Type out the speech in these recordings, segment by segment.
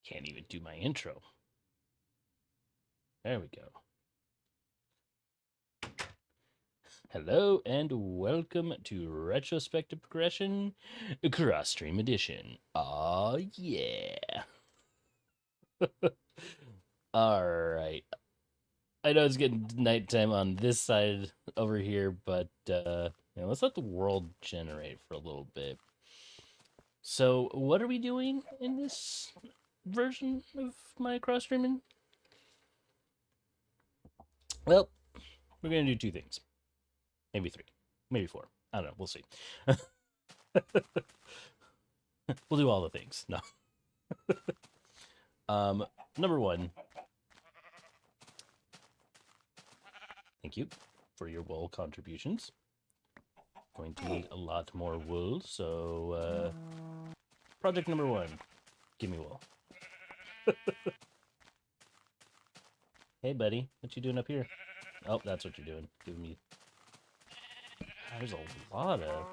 Can't even do my intro. There we go. Hello and welcome to Retrospective Progression Cross Stream Edition. Aw, yeah. Alright. I know it's getting nighttime on this side over here, but let's let the world generate for a little bit. So, what are we doing in this version of my cross streaming? Well, we're going to do two things. Maybe three. Maybe four. I don't know. We'll see. We'll do all the things. No. Number one. Thank you for your wool contributions. Going to need a lot more wool, so project number one. Give me wool. Hey, buddy. What you doing up here? Oh, that's what you're doing. Giving me... There's a lot of...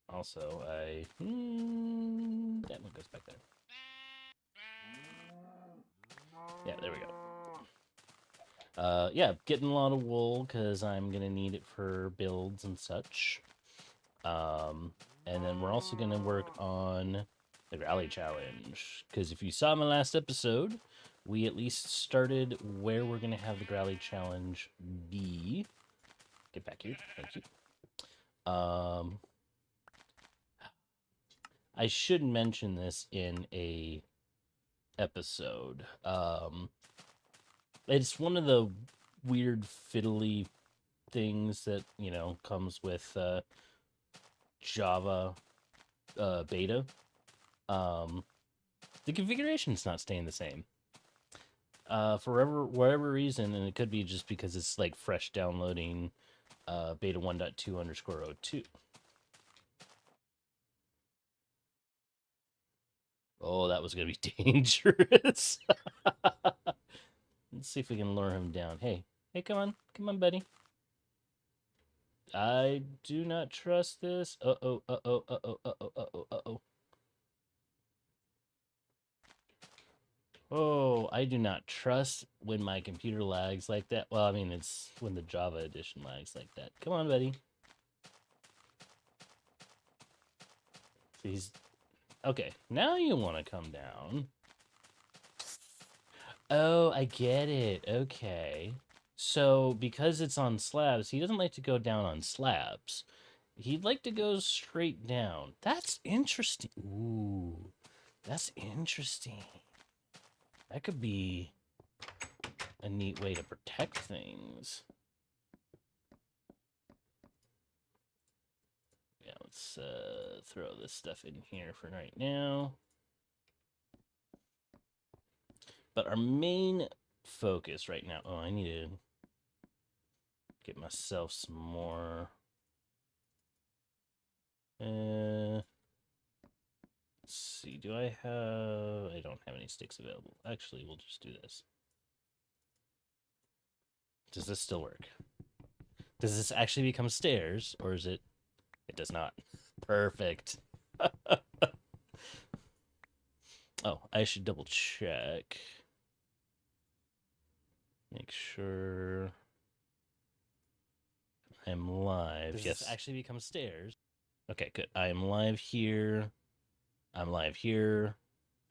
Also, that one goes back there. Yeah, there we go. Yeah, getting a lot of wool because I'm going to need it for builds and such. And then we're also going to work on the rally challenge because if you saw my last episode, we at least started where we're going to have the rally challenge be. Get back here. Thank you. I should mention this in a episode. It's one of the weird fiddly things that, comes with Java beta. The configuration's not staying the same. For whatever reason, and it could be just because it's like fresh downloading beta 1.2_02. Oh, that was going to be dangerous. Let's see if we can lure him down. Hey, come on, buddy. I do not trust this. Uh-oh. Oh, I do not trust when my computer lags like that. Well, I mean, it's when the Java edition lags like that. Come on, buddy. He's... Okay, now you want to come down. Oh, I get it. Okay. So, because it's on slabs, he doesn't like to go down on slabs. He'd like to go straight down. That's interesting. Ooh, that's interesting. That could be a neat way to protect things. Yeah, let's throw this stuff in here for right now. But our main focus right now... Oh, I need to get myself some more... let's see, do I have... I don't have any sticks available. Actually, we'll just do this. Does this still work? Does this actually become stairs, or is it... It does not. Perfect. Oh, I should double check. Make sure I'm live. Does this actually become stairs? Okay, good. I am live here. I'm live here.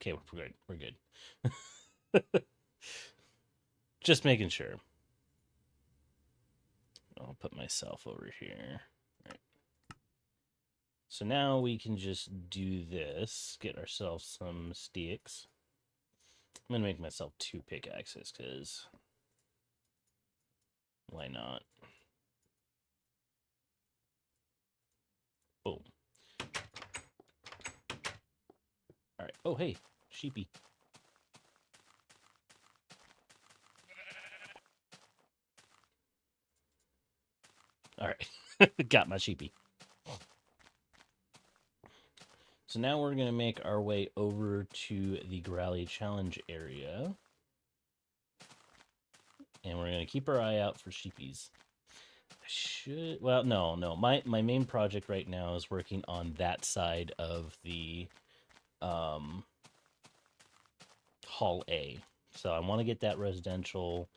Okay, we're good. We're good. Just making sure. I'll put myself over here. All right. So now we can just do this. Get ourselves some sticks. I'm gonna make myself 2 pickaxes because why not? Boom. All right. Oh, hey, sheepy. All right. Got my sheepy. So now we're going to make our way over to the Growly Challenge area. And we're going to keep our eye out for sheepies. Well, no. My main project right now is working on that side of the Hall A. So I want to get that residential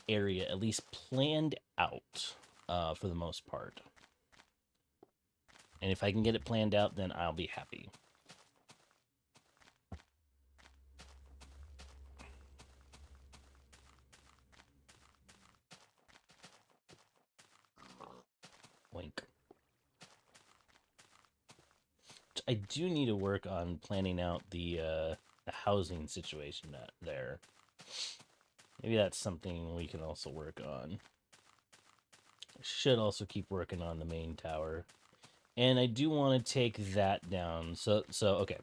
area at least planned out for the most part. And if I can get it planned out, then I'll be happy. Wink. I do need to work on planning out the housing situation there. Maybe that's something we can also work on. Should also keep working on the main tower. And I do want to take that down. So okay.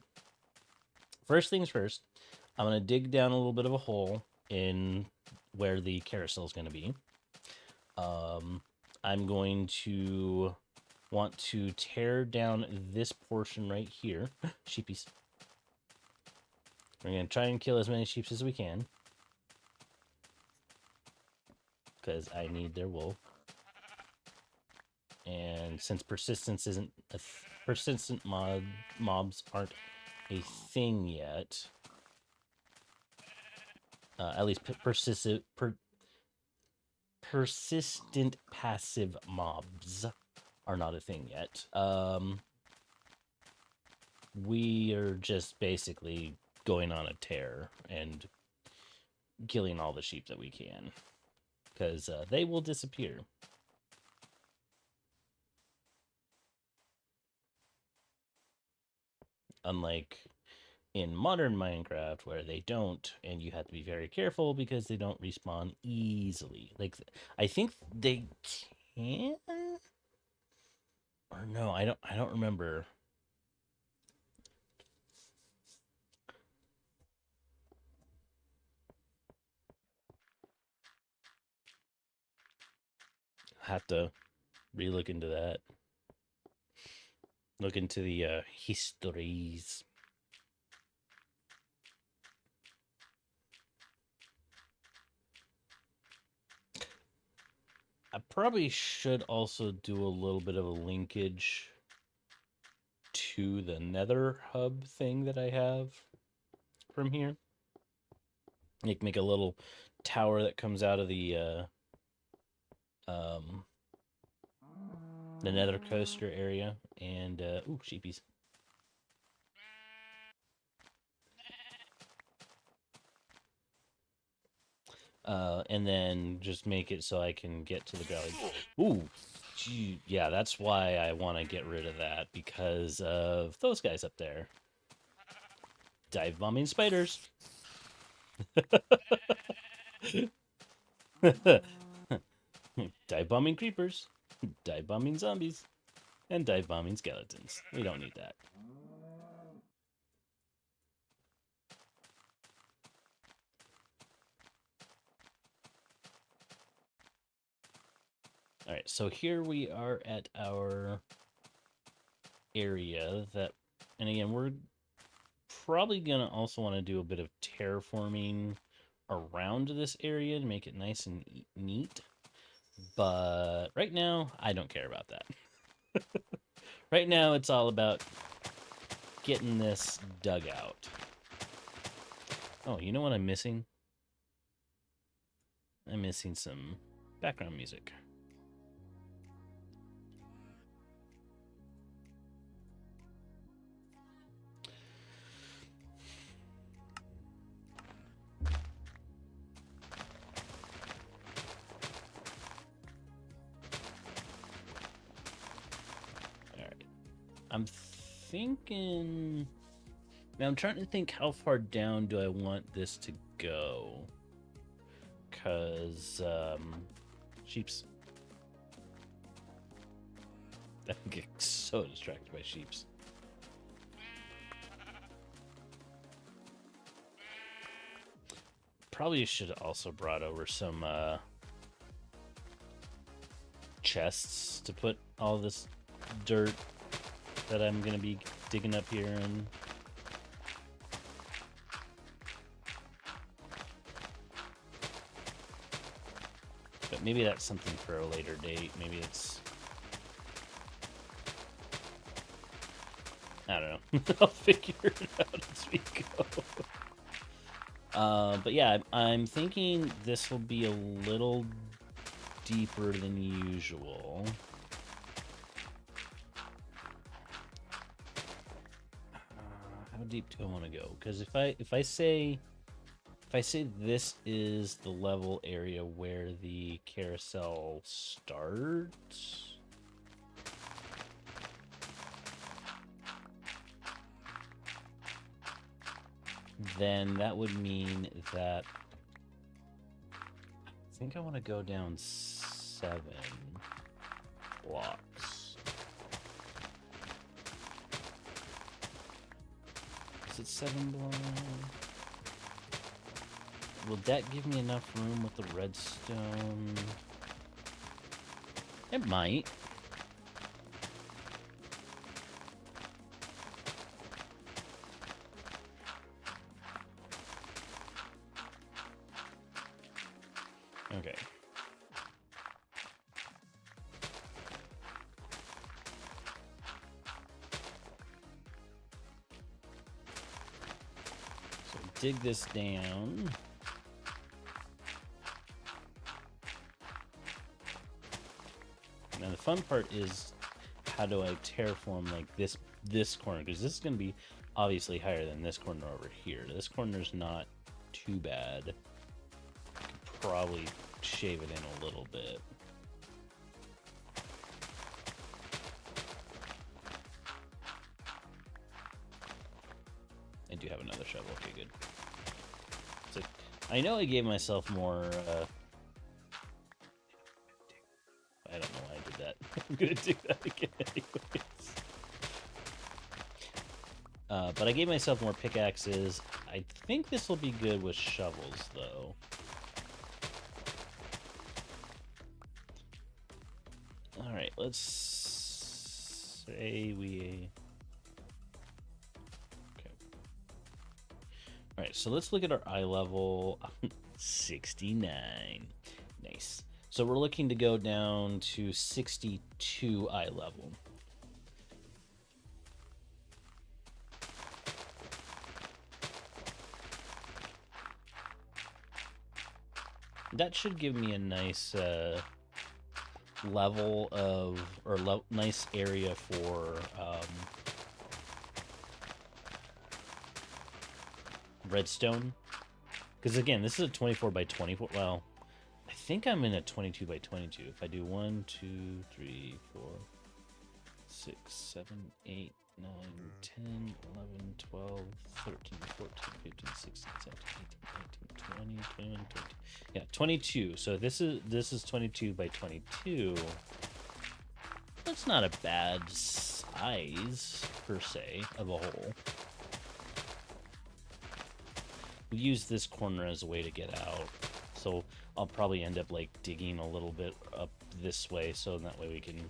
First things first, I'm going to dig down a little bit of a hole in where the carousel is going to be. I'm going to want to tear down this portion right here. Sheepies. We're going to try and kill as many sheeps as we can. Because I need their wool. And since persistence isn't a persistent mobs aren't a thing yet, at least persistent passive mobs are not a thing yet. We are just basically going on a tear and killing all the sheep that we can, because they will disappear. Unlike in modern Minecraft, where they don't, and you have to be very careful because they don't respawn easily. Like, I think they can, or no, I don't remember. I have to relook into that. Look into the histories. I probably should also do a little bit of a linkage to the Nether hub thing that I have from here. Make a little tower that comes out of the Nether coaster area, and ooh, sheepies. And then just make it so I can get to the valley. Ooh, gee, yeah, that's why I want to get rid of that, because of those guys up there. Dive bombing spiders. Dive bombing creepers. Dive bombing zombies. And dive bombing skeletons. We don't need that. Alright, so here we are at our area that, and again, we're probably gonna also want to do a bit of terraforming around this area to make it nice and neat. But right now, I don't care about that. Right now, it's all about getting this dug out. Oh, you know what I'm missing? I'm missing some background music. Alright. I'm thinking... Now, I'm trying to think how far down do I want this to go. Because, sheeps. I get so distracted by sheeps. Probably should have also brought over some, chests to put all this dirt that I'm going to be digging up here in. But maybe that's something for a later date. Maybe it's... I don't know. I'll figure it out as we go. But yeah, I'm thinking this will be a little deeper than usual. How deep do I want to go? Because if I say this is the level area where the carousel starts, then that would mean that I think I want to go down 7 blocks. Is it 7 blocks? Will that give me enough room with the redstone? It might. Okay. So dig this down. Now the fun part is how do I terraform like this corner, because this is going to be obviously higher than this corner over here. This corner's not too bad. Could probably shave it in a little bit. I do have another shovel. Okay, good. So I know I gave myself more. I don't know why I did that. I'm gonna do that again anyways. But I gave myself more pickaxes. I think this will be good with shovels, though. Alright, let's say we... Okay. Alright, so let's look at our eye level. 69. Nice. So we're looking to go down to 62 eye level. That should give me a nice level of, or nice area for redstone. Because again, this is a 24 by 24. Well, I think I'm in a 22 by 22. If I do 1, 2, 3, 4, 6, 7, 8, 9, 10, 11, 12, 13, 14, 15, 16, 17, 18, 19, 20, 21, 22. Yeah, 22. So this is 22 by 22. That's not a bad size per se of a hole. We use this corner as a way to get out. So I'll probably end up like digging a little bit up this way, so that way we can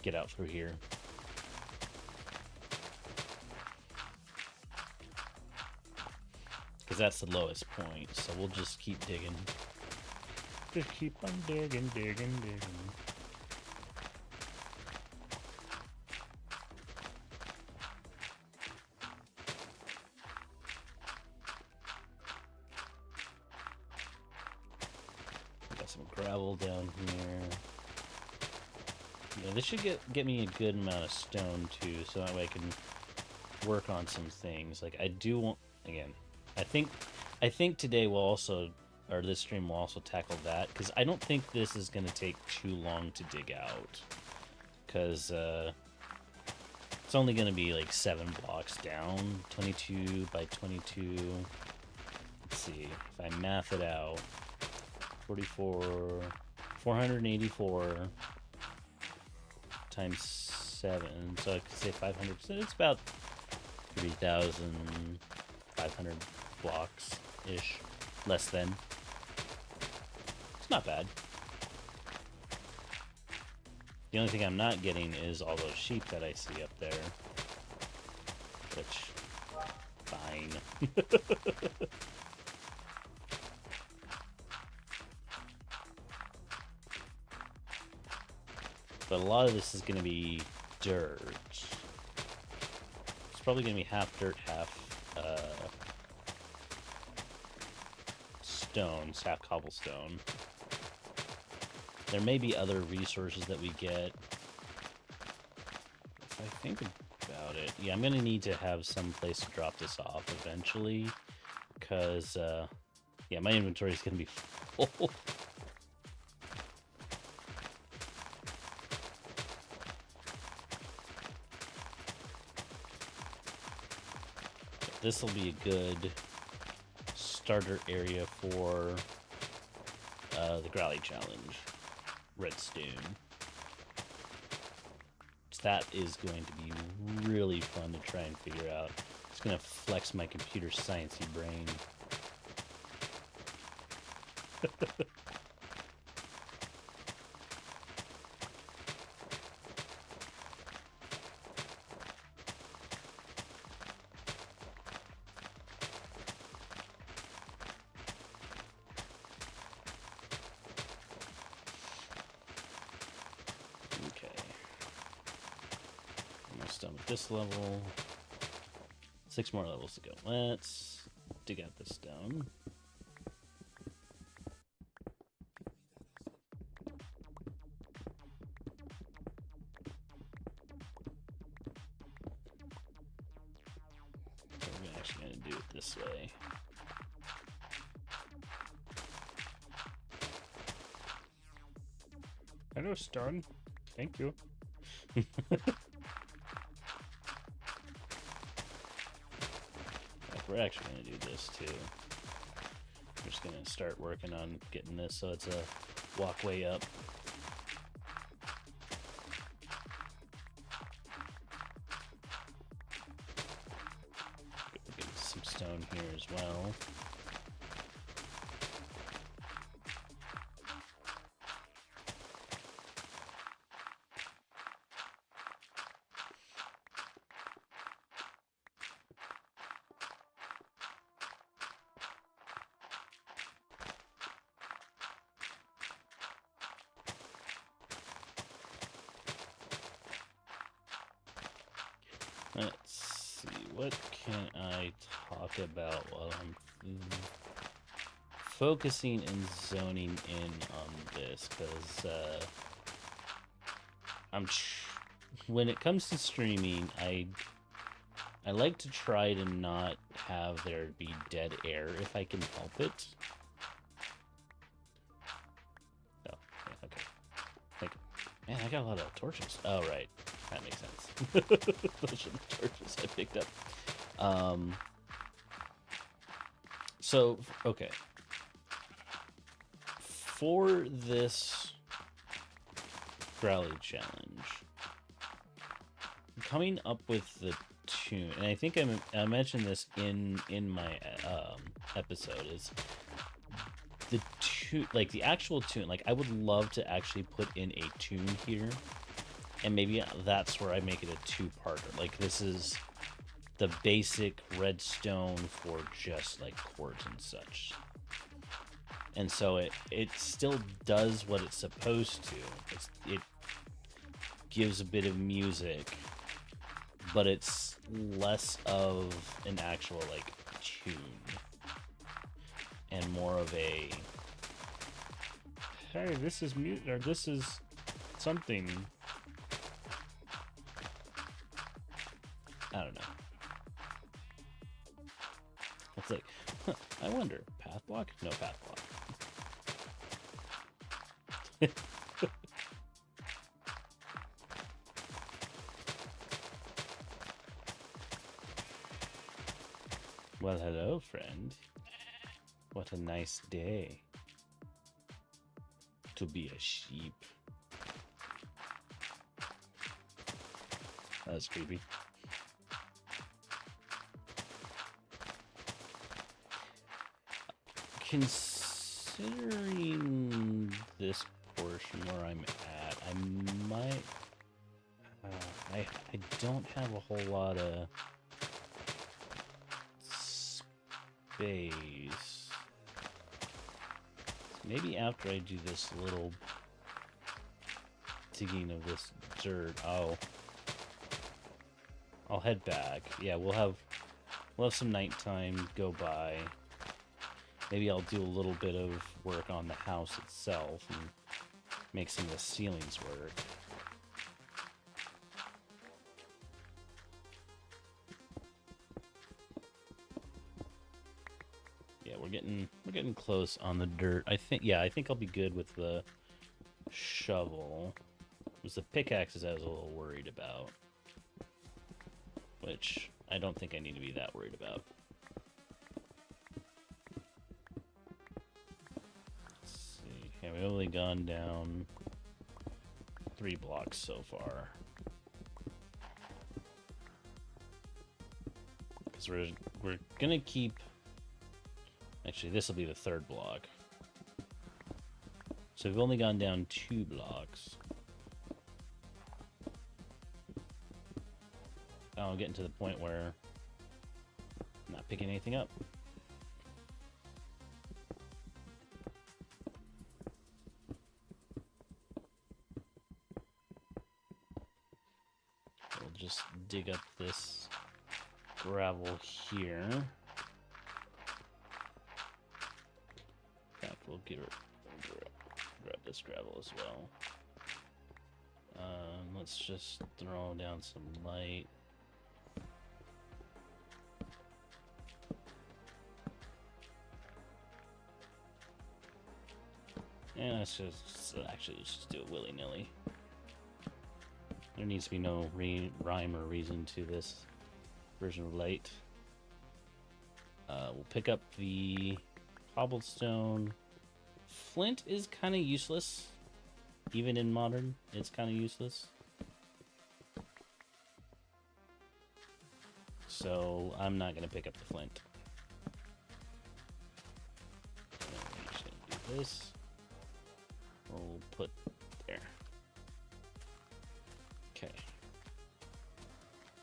get out through here. Because that's the lowest point, so we'll just keep digging. Just keep on digging, digging, digging. Got some gravel down here. Yeah, this should get me a good amount of stone too, so that way I can work on some things. Like I do want, again, I think today we'll also, or this stream will also tackle that, because I don't think this is going to take too long to dig out, because it's only going to be like 7 blocks down, 22 by 22. Let's see, if I math it out, 484 times 7, so I could say 500, so it's about 3,500 blocks-ish, less than. It's not bad. The only thing I'm not getting is all those sheep that I see up there, which, fine. But a lot of this is going to be dirt. It's probably going to be half dirt, half stone, sap cobblestone. There may be other resources that we get. If I think about it, yeah, I'm gonna need to have some place to drop this off eventually, because yeah, my inventory is gonna be full. This will be a good starter area for the Growly Challenge, Redstone. So that is going to be really fun to try and figure out. It's going to flex my computer sciencey brain. Done with this level. 6 more levels to go. Let's dig out this stone. So we're actually going to do it this way. Hello, stone. Thank you. We're actually going to do this too. We're just going to start working on getting this so it's a walkway up. We're getting some stone here as well. Let's see, what can I talk about while I'm focusing and zoning in on this? Because when it comes to streaming, I like to try to not have there be dead air if I can help it. Oh, yeah, okay. Thank you. Man, I got a lot of torches. Oh, right. That makes sense. Those are the torches I picked up. So, okay. For this Growly Challenge, coming up with the tune, and I think I mentioned this in my episode, is the tune, like the actual tune. Like, I would love to actually put in a tune here. And maybe that's where I make it a two-parter. Like, this is the basic redstone for just, like, chords and such. And so it still does what it's supposed to. It gives a bit of music, but it's less of an actual, like, tune. And more of a... Hey, this is mute, or this is something... I don't know. It's like, huh, I wonder, path block? No path block. Well, hello, friend. What a nice day to be a sheep. That was creepy. Considering this portion where I'm at, I might... I don't have a whole lot of space. Maybe after I do this little digging of this dirt, I'll head back. Yeah, we'll have some nighttime go by. Maybe I'll do a little bit of work on the house itself and make some of the ceilings work. Yeah, we're getting close on the dirt. I think I'll be good with the shovel. It was the pickaxes I was a little worried about, which I don't think I need to be that worried about. Let's see. Yeah, we've only gone down 3 blocks so far. Because we're gonna keep. Actually, this will be the 3rd block. So we've only gone down 2 blocks. Now I'm getting to the point where I'm not picking anything up. We'll just dig up this gravel here. In fact, we'll grab this gravel as well. Let's just throw down some light. And let's just do it willy-nilly. There needs to be no rhyme or reason to this version of light. We'll pick up the cobblestone. Flint is kind of useless. Even in modern, it's kind of useless. So I'm not going to pick up the flint. I'm just going to do this. We'll put there. Okay.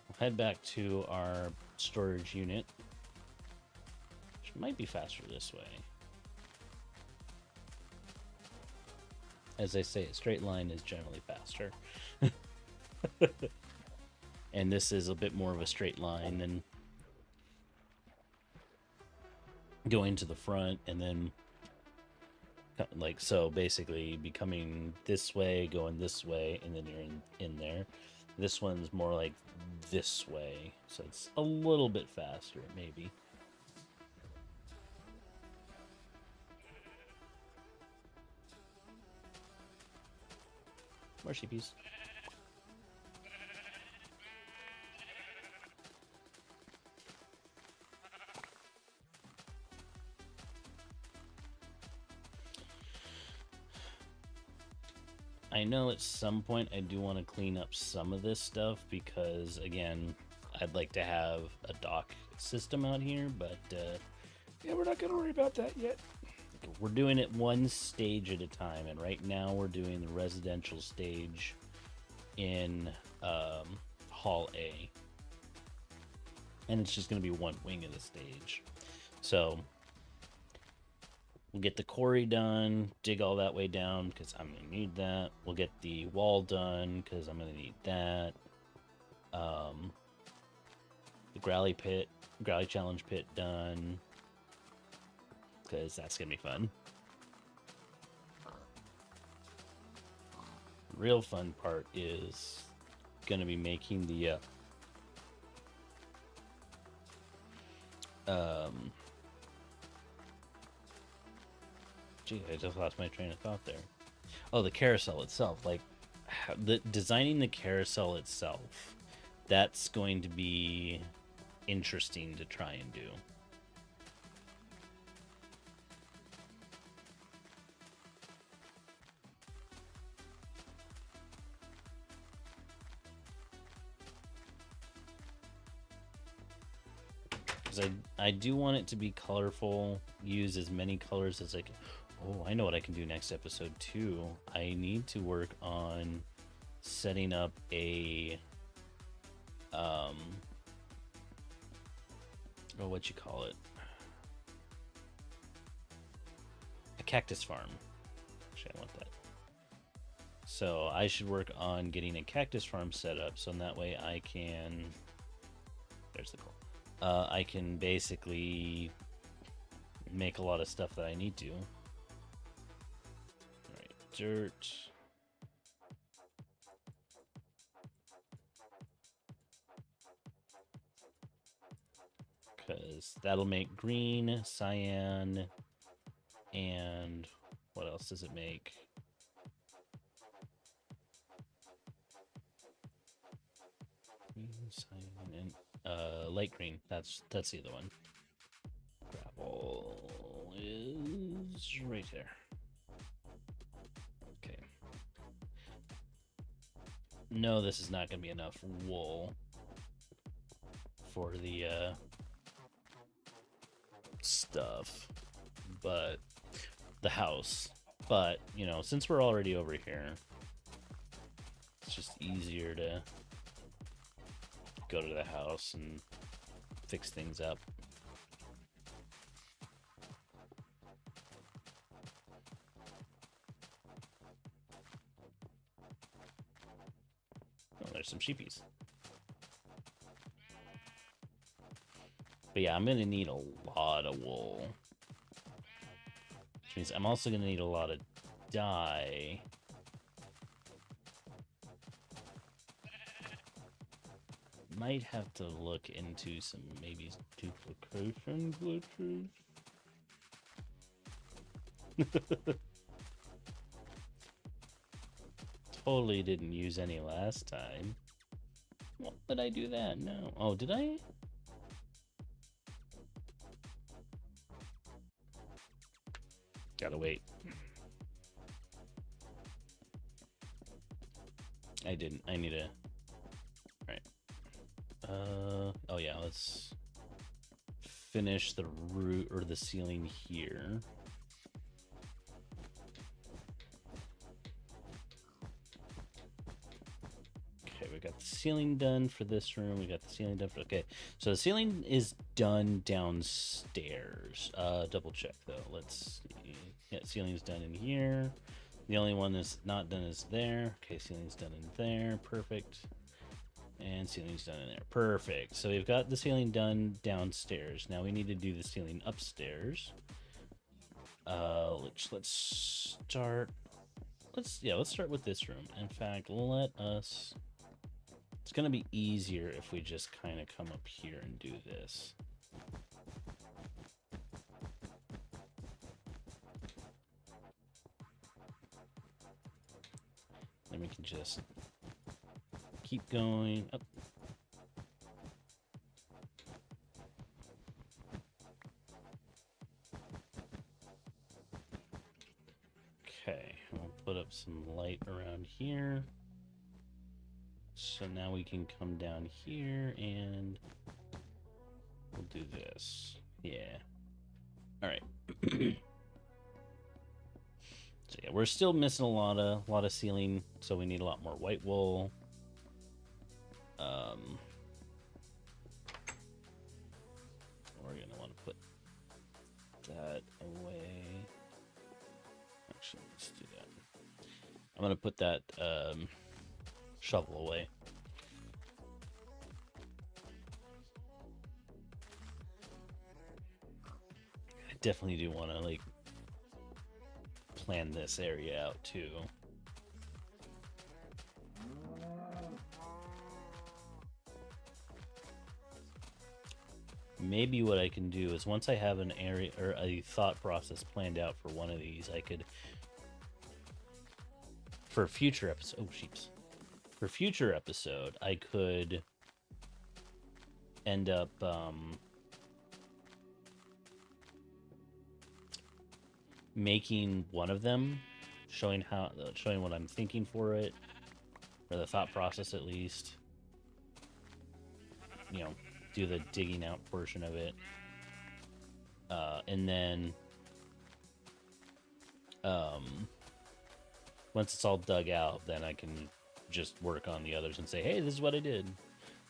We'll head back to our storage unit, which might be faster this way. As I say, a straight line is generally faster. And this is a bit more of a straight line than going to the front and then like so basically becoming this way, going this way, and then you're in there. This one's more like this way, so it's a little bit faster maybe. More sheepies. I know at some point I do want to clean up some of this stuff because, again, I'd like to have a dock system out here, but Yeah, we're not gonna worry about that yet. we're doing it one stage at a time, and right now we're doing the residential stage in Hall A. And it's just going to be one wing of the stage. So we'll get the quarry done, dig all that way down because I'm going to need that. We'll get the wall done because I'm going to need that. The Growly Challenge pit done because that's going to be fun. The real fun part is going to be making the gee, I just lost my train of thought there. Oh, the carousel itself, like designing the carousel itself. That's going to be interesting to try and do. Because I do want it to be colorful, use as many colors as I can. Oh, I know what I can do next episode too. I need to work on setting up a what you call it? A cactus farm. Actually, I want that. So I should work on getting a cactus farm set up so in that way I can, there's the goal. I can basically make a lot of stuff that I need to. Alright, dirt. Because that'll make green, cyan, and what else does it make? Green, cyan, and light green. That's the other one. Gravel is right there. Okay. No, this is not going to be enough wool for the stuff, but the house. But, you know, since we're already over here, it's just easier to go to the house and fix things up. Oh, there's some sheepies. But yeah, I'm going to need a lot of wool. Which means I'm also going to need a lot of dye. Might have to look into some maybe duplication glitches. Totally didn't use any last time. Why did I do that? No. Oh, did I? Gotta wait. I didn't. I need to... Alright. Oh yeah, let's finish the roof or the ceiling here. Okay, we got the ceiling done for this room. We got the ceiling done for... Okay, so the ceiling is done downstairs. Double check though. Let's see. Yeah, ceiling's done in here. The only one that's not done is there. Okay, ceiling's done in there. Perfect. And ceiling's done in there. Perfect. So we've got the ceiling done downstairs. Now we need to do the ceiling upstairs. Let's start. Let's start with this room. In fact, let us. It's gonna be easier if we just kind of come up here and do this. Then we can just keep going up. Okay, we'll put up some light around here. So now we can come down here and we'll do this. Yeah. All right. So yeah, we're still missing a lot of ceiling, so we need a lot more white wool. We're gonna want to put that away. Actually, let's do that. I'm gonna put that shovel away. I definitely do want to like plan this area out too. Maybe what I can do is once I have an area or a thought process planned out for one of these, I could, for future episode, oh sheeps, for future episode, I could end up making one of them, showing what I'm thinking for it, or the thought process at least. You know, do the digging out portion of it, and then once it's all dug out, then I can just work on the others and say, hey, this is what I did,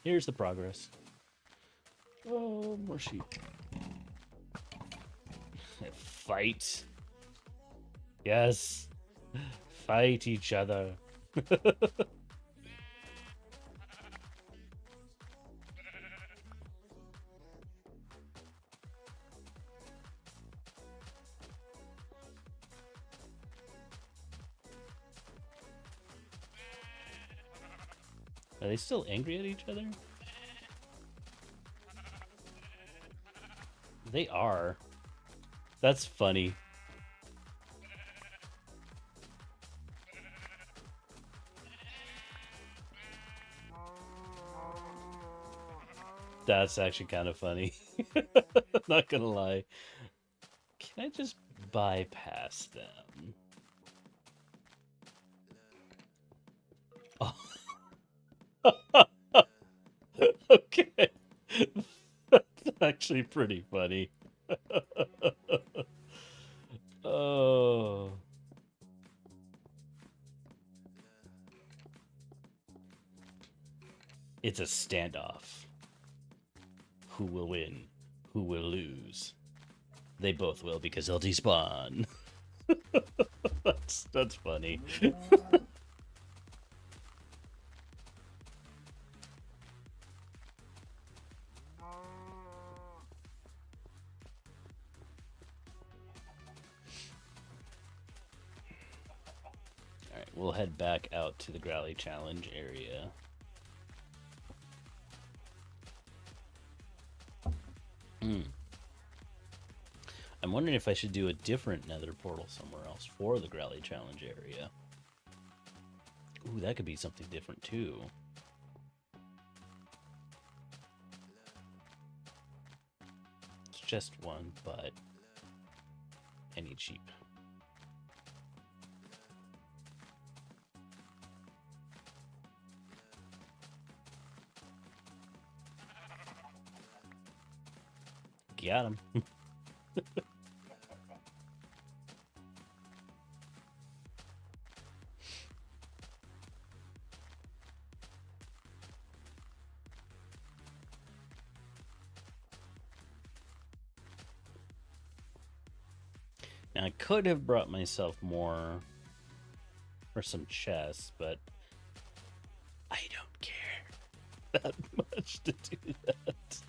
here's the progress. Oh, more sheep. Fight. Yes, fight each other. Are they still angry at each other? They are. That's funny. That's actually kind of funny. Not gonna lie. Can I just bypass them? Oh. Okay. That's actually pretty funny. Oh. It's a standoff. Who will win? Who will lose? They both will because they'll despawn. That's funny. Alright, we'll head back out to the Growly Challenge area. I'm wondering if I should do a different nether portal somewhere else for the Growly Challenge area. Ooh, that could be something different too. It's just one, but I need sheep. Got him. Now, I could have brought myself more or some chests, but I don't care that much to do that.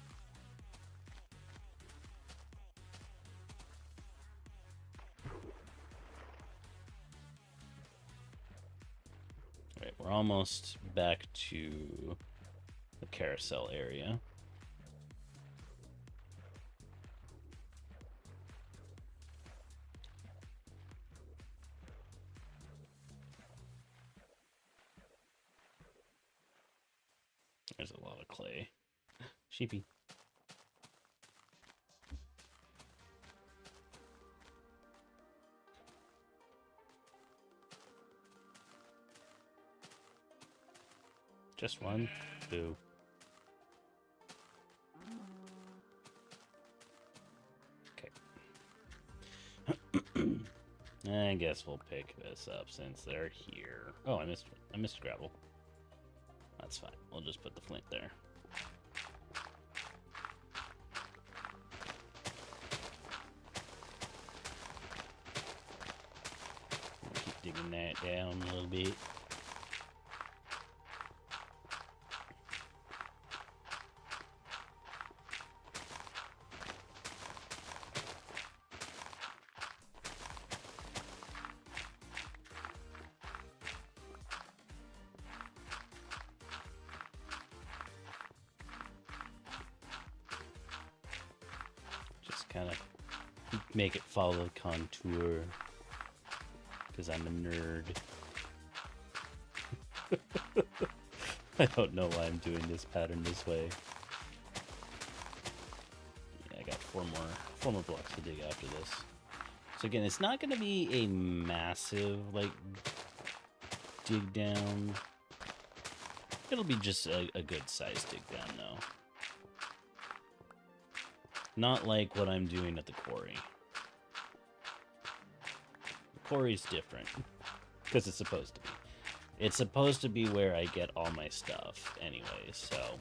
Alright, we're almost back to the carousel area. There's a lot of clay. Sheepy. Just one? Boo. Okay. I guess we'll pick this up since they're here. Oh, I missed gravel. That's fine. We'll just put the flint there. Keep digging that down a little bit. Kind of make it follow the contour because I'm a nerd. I don't know why I'm doing this pattern this way. Yeah, I got four more blocks to dig after this. So again, it's not going to be a massive like dig down. It'll be just a good size dig down though. Not like what I'm doing at the quarry. The quarry's different. Because it's supposed to be. It's supposed to be where I get all my stuff anyway, so...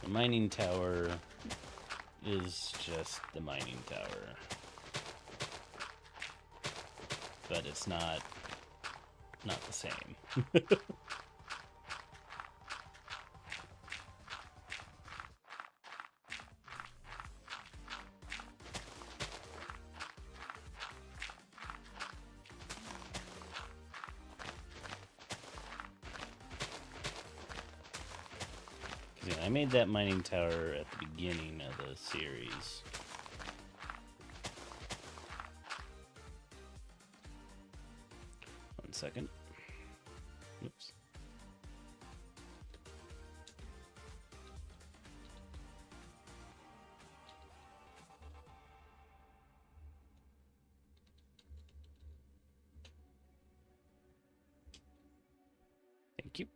The mining tower is just the mining tower. But it's not the same. Yeah, I made that mining tower at the beginning of the series. One second. Oops. Thank you.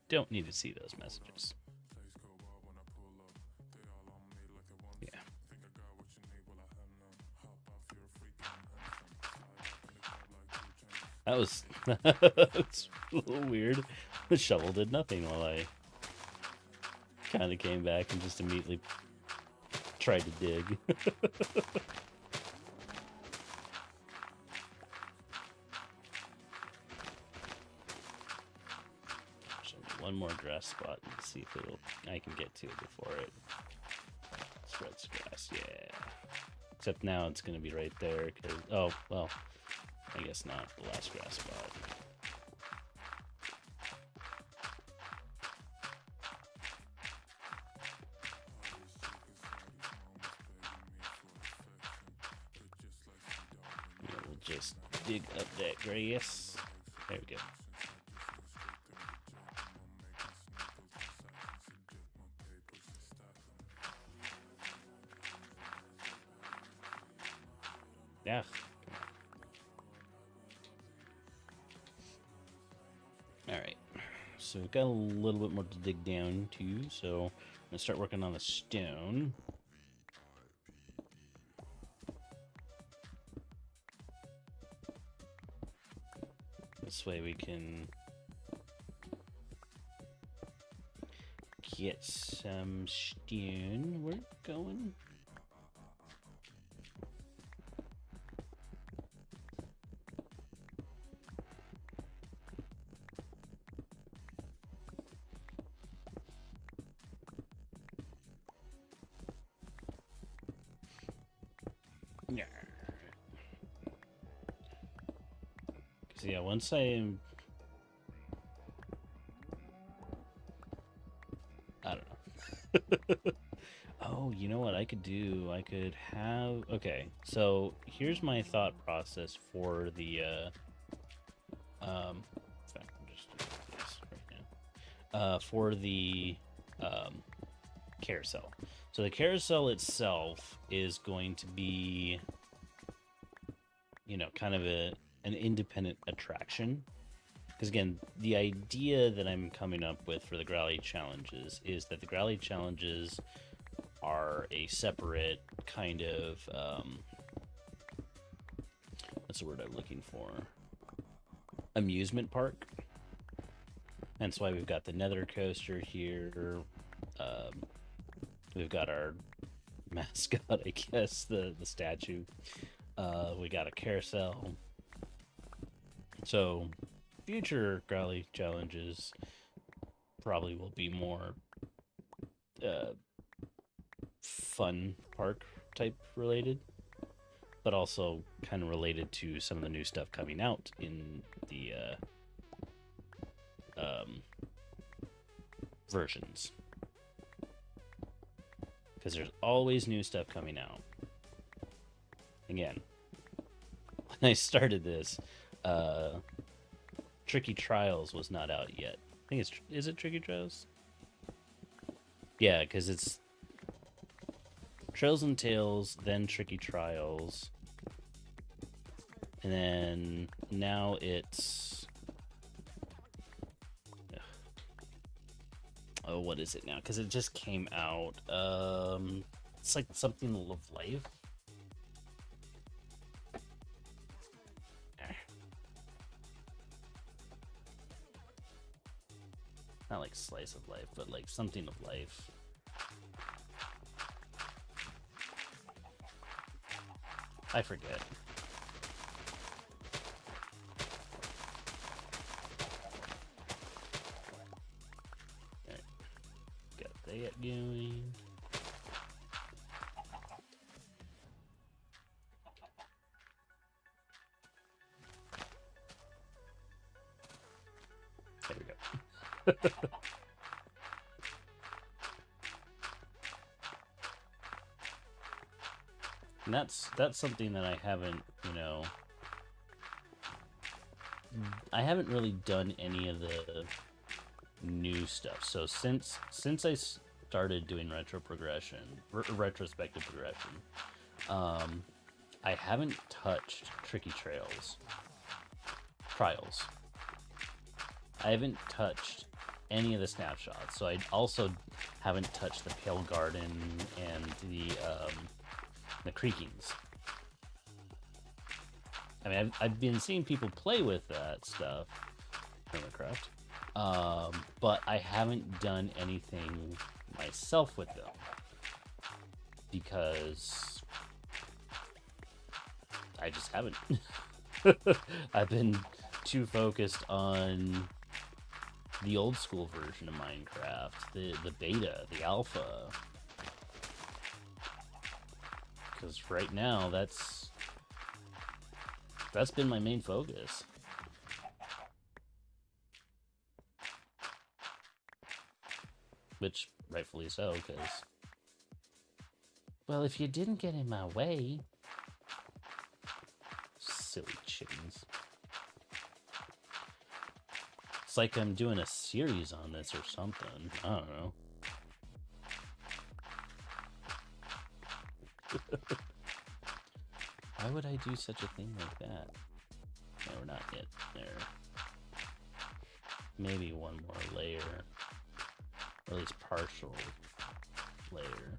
Don't need to see those messages. Yeah. That was that's a little weird. The shovel did nothing while I kind of came back and just immediately tried to dig. One more grass spot and see if I can get to it before it spreads grass. Yeah. Except now it's going to be right there. Oh, well, I guess not. The last grass spot. Yeah, we'll just dig up that grass. There we go. Yeah. Alright. So we've got a little bit more to dig down to, so I'm going to start working on the stone. This way we can get some stone work going. Yeah. Because, yeah, once I am... I don't know. Oh, you know what I could do? I could have... Okay, so here's my thought process for the... in fact, I'm just doing this right now. For the carousel. So the carousel itself is going to be, you know, kind of an independent attraction. Because again, the idea that I'm coming up with for the Growly challenges is that the Growly challenges are a separate kind of, what's the word I'm looking for? Amusement park. That's why we've got the Nether coaster here. We've got our mascot, I guess, the statue. We got a carousel. So future Growly challenges probably will be more fun park type related, but also kind of related to some of the new stuff coming out in the versions. Because there's always new stuff coming out. Again, when I started this, Tricky Trials was not out yet. I think is it Tricky Trials? Yeah, because it's Trails and Tales, then Tricky Trials, and then now it's... Oh, what is it now? Because it just came out. It's like something of life. Not like slice of life, but like something of life. I forget. Alright. Got that going. There we go. And that's something that I haven't, you know, I haven't really done any of the new stuff. So since I started doing retrospective progression, I haven't touched tricky trials. I haven't touched any of the snapshots. So I also haven't touched the Pale Garden and the creakings. I mean, I've been seeing people play with that stuff, Hermitcraft, but I haven't done anything myself with them because I just haven't. I've been too focused on the old school version of Minecraft, the beta, the alpha. Because right now, that's been my main focus. Which, rightfully so, because... Well, if you didn't get in my way... Silly chickens. It's like I'm doing a series on this or something. I don't know. Why would I do such a thing like that? No, we're not yet there. Maybe one more layer. Or at least partial layer.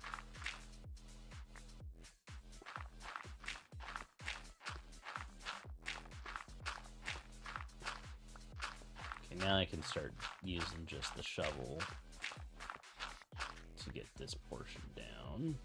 Okay, now I can start using just the shovel to get this portion down.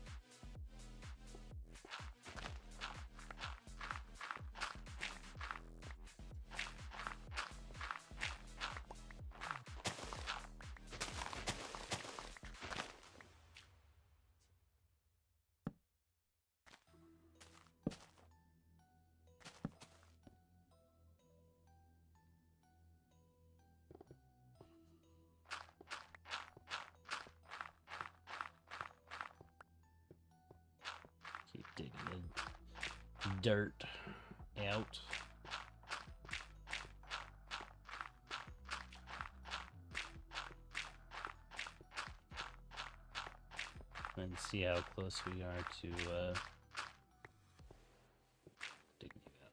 Keep digging the dirt out. And see how close we are to digging it out.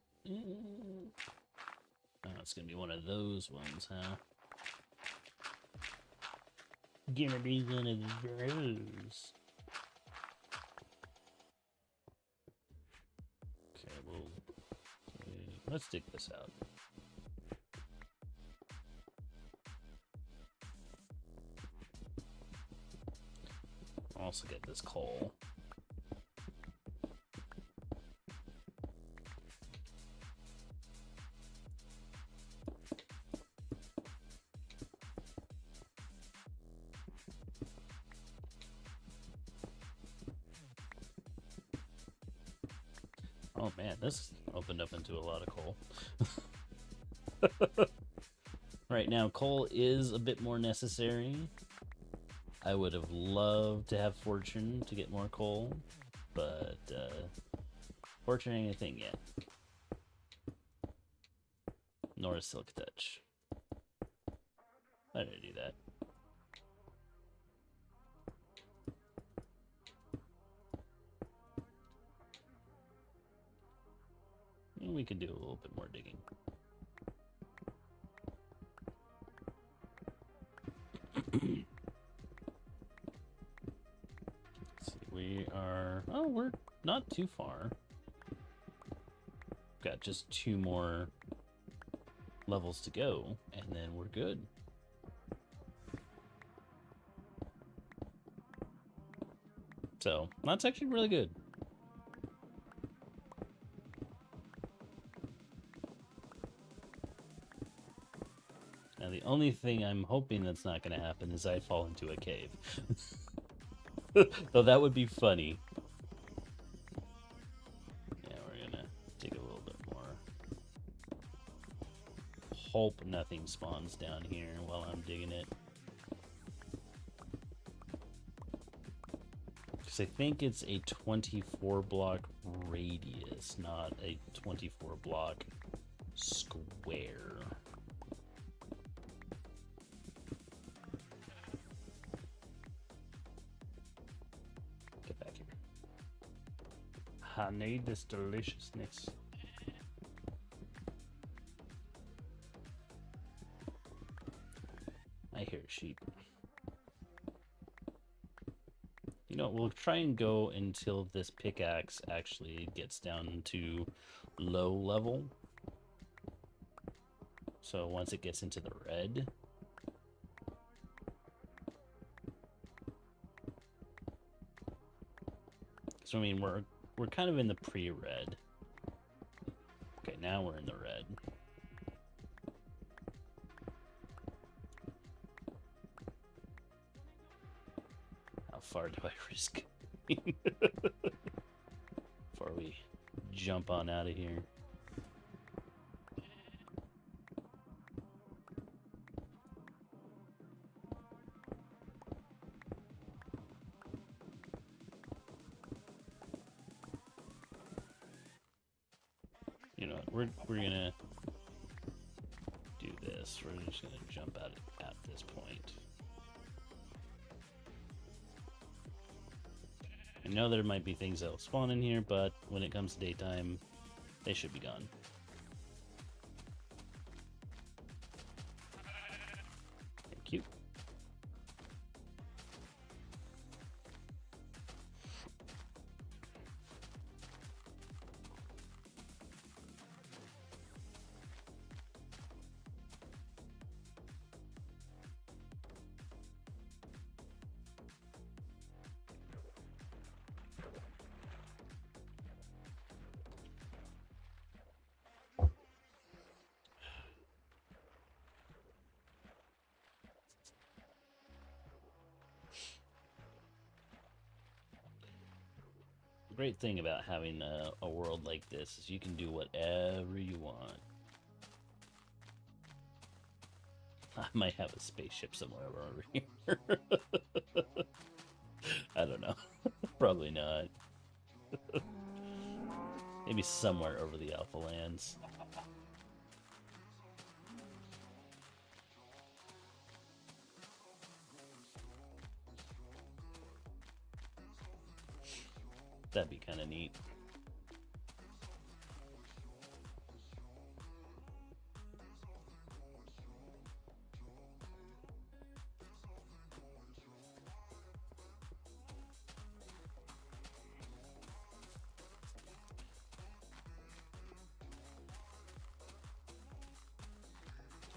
Oh, it's gonna be one of those ones, huh? Gonna be one of those. Okay, well, let's dig this out. I'll also get this coal. Oh man, this opened up into a lot of coal. Right now, coal is a bit more necessary. I would have loved to have fortune to get more coal, but fortune ain't a thing yet. Nor a silk touch. Why did I do that? We could do a little bit more digging. Let's see, we are... Oh, we're not too far. Got just 2 more levels to go, and then we're good. So, that's actually really good. Now, the only thing I'm hoping that's not going to happen is I fall into a cave. Though that would be funny. Yeah, we're going to dig a little bit more. Hope nothing spawns down here while I'm digging it. I think it's a 24 block radius, not a 24 block square. Get back here. I need this deliciousness. I hear sheep. You know, we'll try and go until this pickaxe actually gets down to low level. So once it gets into the red. So I mean, we're kind of in the pre-red. Okay, now we're in the red. How far do I risk before we jump on out of here? You know, we're gonna do this. We're just gonna jump out at this point. I know there might be things that'll spawn in here, but when it comes to daytime, they should be gone. Thank you. Great thing about having a world like this is you can do whatever you want. I might have a spaceship somewhere over here. I don't know. Probably not. Maybe somewhere over the Alpha Lands. That'd be kind of neat.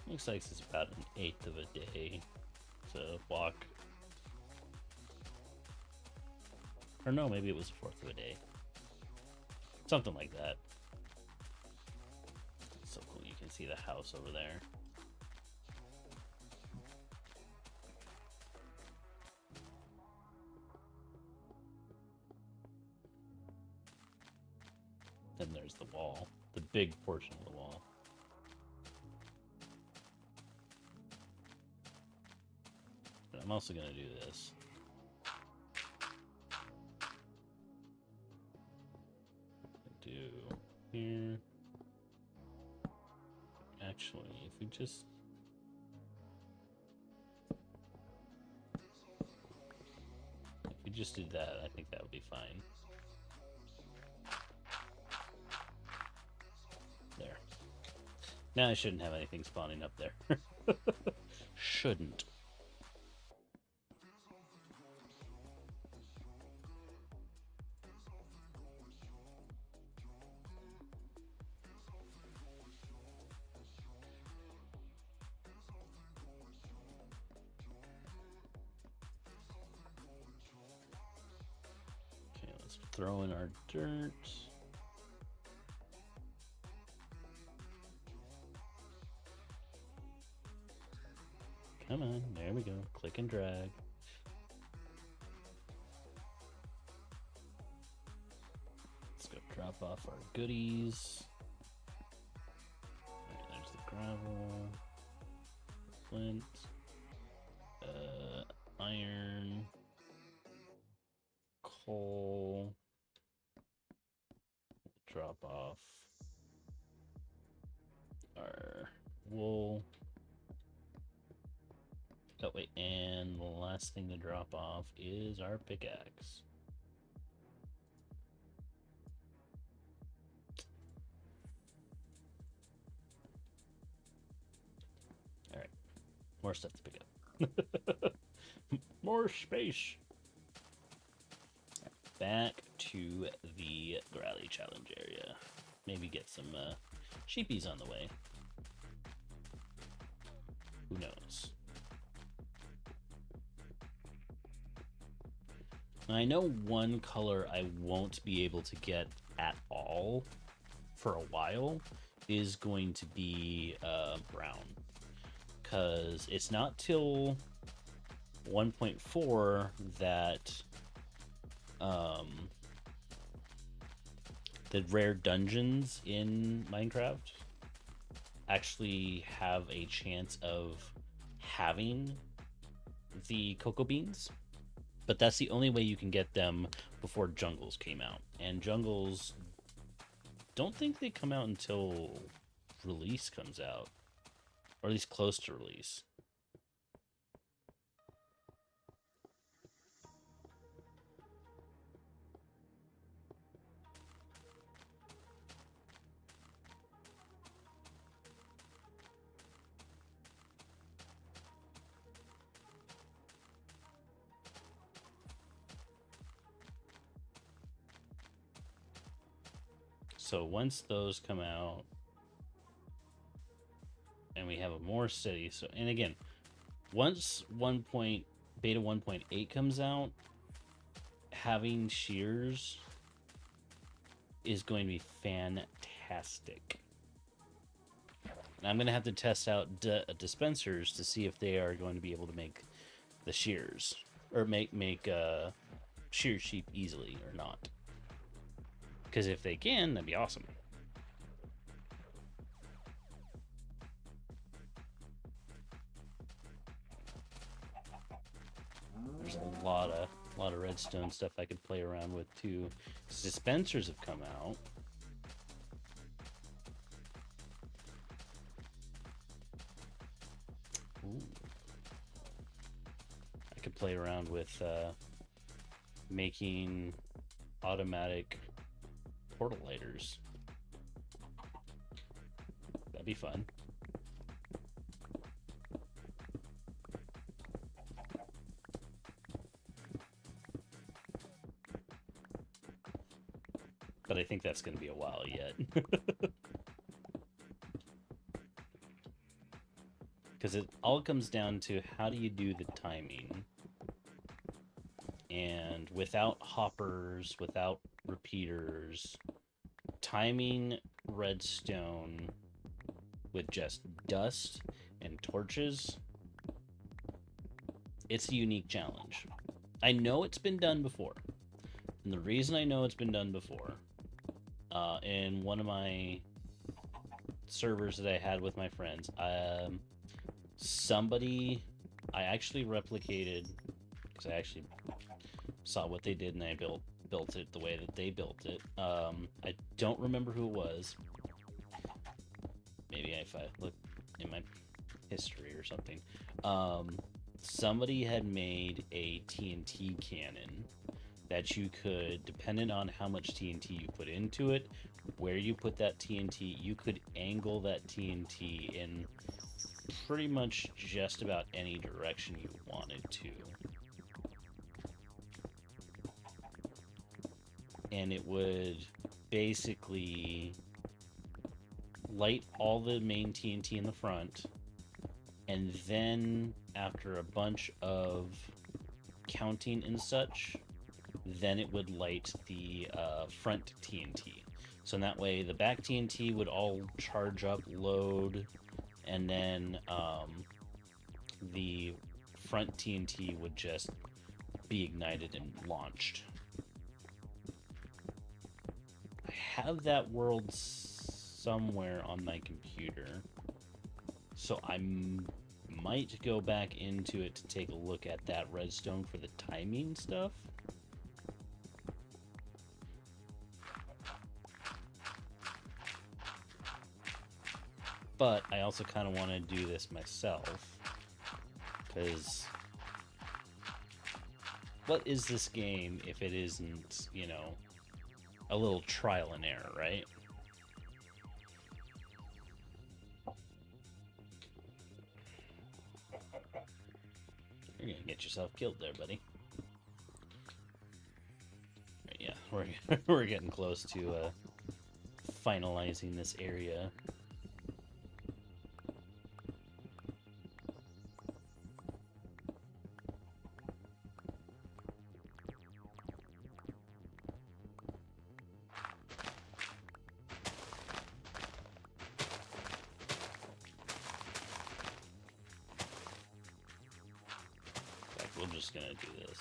Looks like it's about an 1/8 of a day to walk. Or no, maybe it was a 1/4 of a day. Something like that. So cool, you can see the house over there. Then there's the wall, the big portion of the wall. But I'm also going to do this. Do here. Actually, if we just did that, I think that would be fine. There. Now I shouldn't have anything spawning up there. Shouldn't. Okay, let's throw in our dirt. Come on, there we go. Click and drag. Let's go drop off our goodies. Right, there's the gravel, flint, iron, coal. Drop off our wool. Oh, wait, and the last thing to drop off is our pickaxe. Alright, more stuff to pick up. More space. Back to the Growly Challenge area. Maybe get some sheepies on the way. Who knows? I know one color I won't be able to get at all for a while is going to be brown. Because it's not till 1.4 that the rare dungeons in Minecraft actually have a chance of having the cocoa beans. But that's the only way you can get them before jungles came out. And jungles, don't think they come out until release comes out. Or at least close to release. So once those come out, and we have a more city. So, and again, once beta 1.8 comes out, having shears is going to be fantastic. And I'm going to have to test out dispensers to see if they are going to be able to make the shears or make shear sheep easily or not. Because if they can, that'd be awesome. There's a lot of redstone stuff I could play around with too. Dispensers have come out. Ooh. I could play around with making automatic portal lighters. That'd be fun. But I think that's going to be a while yet. Because it all comes down to how do you do the timing. And without hoppers, without repeaters, timing redstone with just dust and torches, it's a unique challenge. I know it's been done before. And the reason I know it's been done before, in one of my servers that I had with my friends, I actually replicated, because I actually saw what they did and I built it the way that they built it. I don't remember who it was. Maybe if I look in my history or something. Somebody had made a TNT cannon that you could, depending on how much TNT you put into it, where you put that TNT, you could angle that TNT in pretty much just about any direction you wanted to. And it would basically light all the main TNT in the front, and then after a bunch of counting and such, then it would light the front TNT. So in that way, the back TNT would all charge up, load, and then the front TNT would just be ignited and launched. I have that world somewhere on my computer, so I might go back into it to take a look at that redstone for the timing stuff. But I also kind of want to do this myself, because what is this game if it isn't, you know, a little trial and error, right? You're gonna get yourself killed there, buddy. Right, yeah, we're getting close to finalizing this area. We're just gonna do this.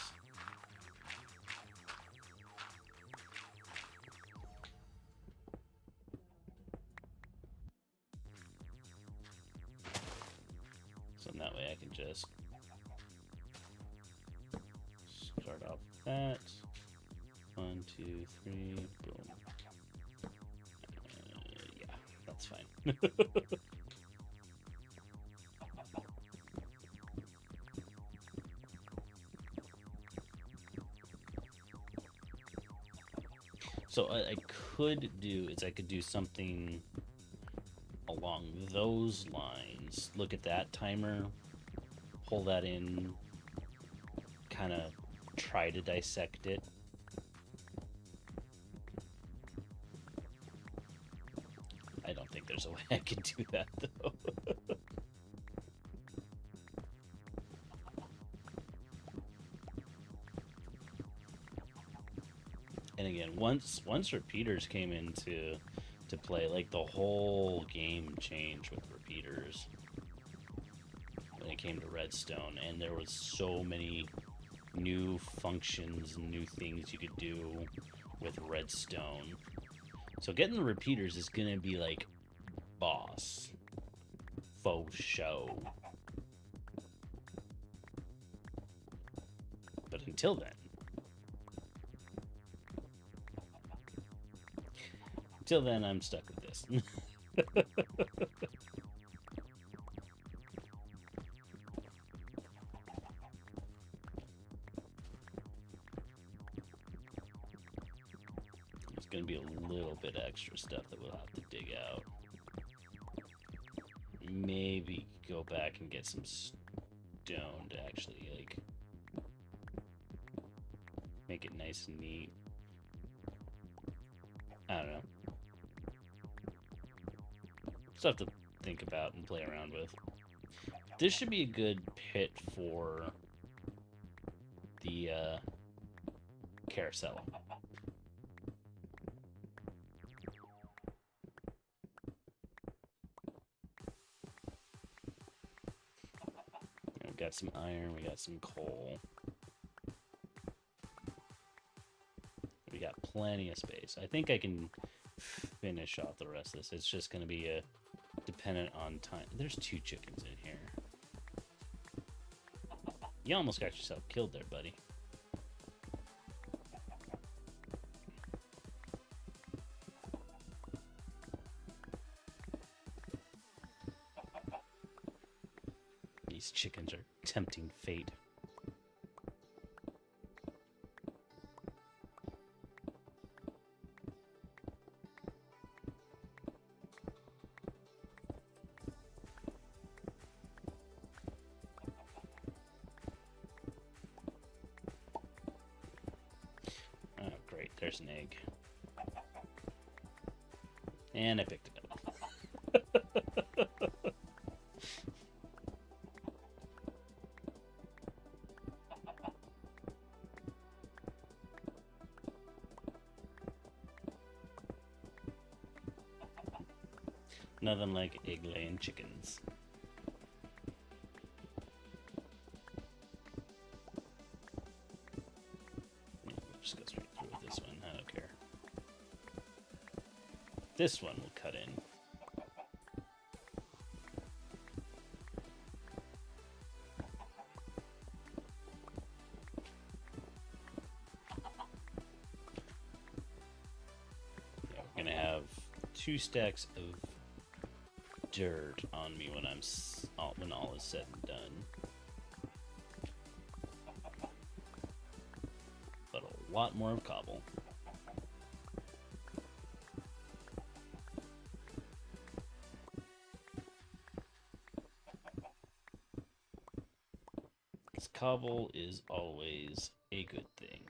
So that way I can just start off that. 1, 2, 3, boom. Yeah, that's fine. So what I could do is I could do something along those lines. Look at that timer, pull that in, kind of try to dissect it. I don't think there's a way I can do that, though. And again, once repeaters came into play, like the whole game changed with repeaters when it came to Redstone, and there was so many new functions and new things you could do with Redstone. So getting the repeaters is gonna be like boss, faux show. But until then, I'm stuck with this. There's gonna be a little bit extra stuff that we'll have to dig out. Maybe go back and get some stone to actually, like, make it nice and neat. I don't know. Stuff to think about and play around with. This should be a good pit for the carousel. We've got some iron, we got some coal. We got plenty of space. I think I can finish off the rest of this. It's just going to be dependent on time. There's 2 chickens in here. You almost got yourself killed there, buddy. These chickens are tempting fate. Oh, great. There's an egg. And I picked it up. Nothing like egg-laying chickens. Yeah, we'll just go straight through with this one. I don't care. This one will cut in. Yeah, we're gonna have 2 stacks of dirt on me when when all is said and done. But a lot more of cobble. Because cobble is always a good thing.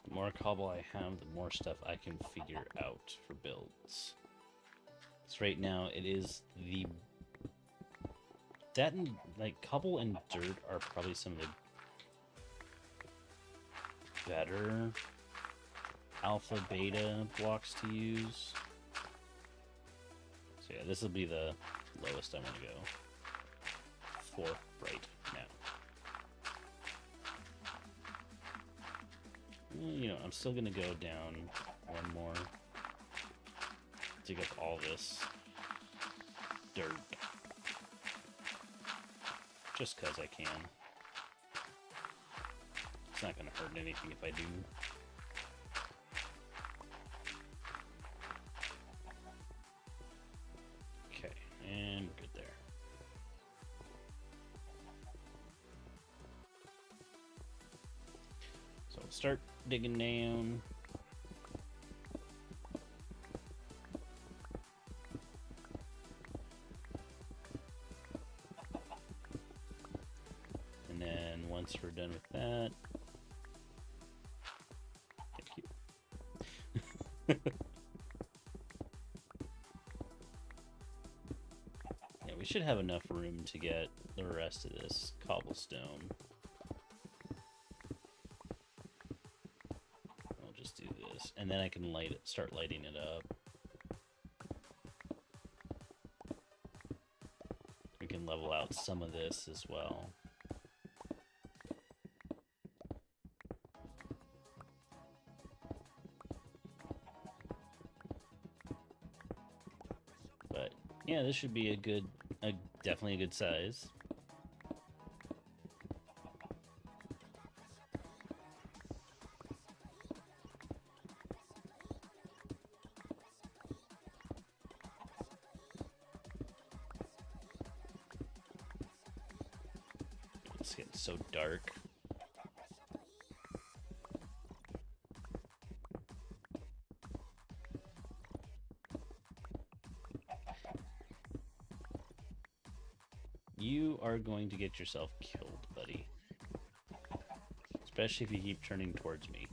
The more cobble I have, the more stuff I can figure out for builds. Because right now it is the... That and, like, cobble and dirt are probably some of the better alpha beta blocks to use. So yeah, this will be the lowest I want to go for right now. You know, I'm still gonna go down one more, dig up all this dirt, just because I can. It's not gonna hurt anything if I do. Okay, and we're good there. So we'll start digging down. And then once we're done with that, thank you. Yeah, we should have enough room to get the rest of this cobblestone. I'll just do this, and then I can start lighting it up. We can level out some of this as well. But yeah, this should be definitely a good size. It's getting so dark. You are going to get yourself killed, buddy. Especially if you keep turning towards me.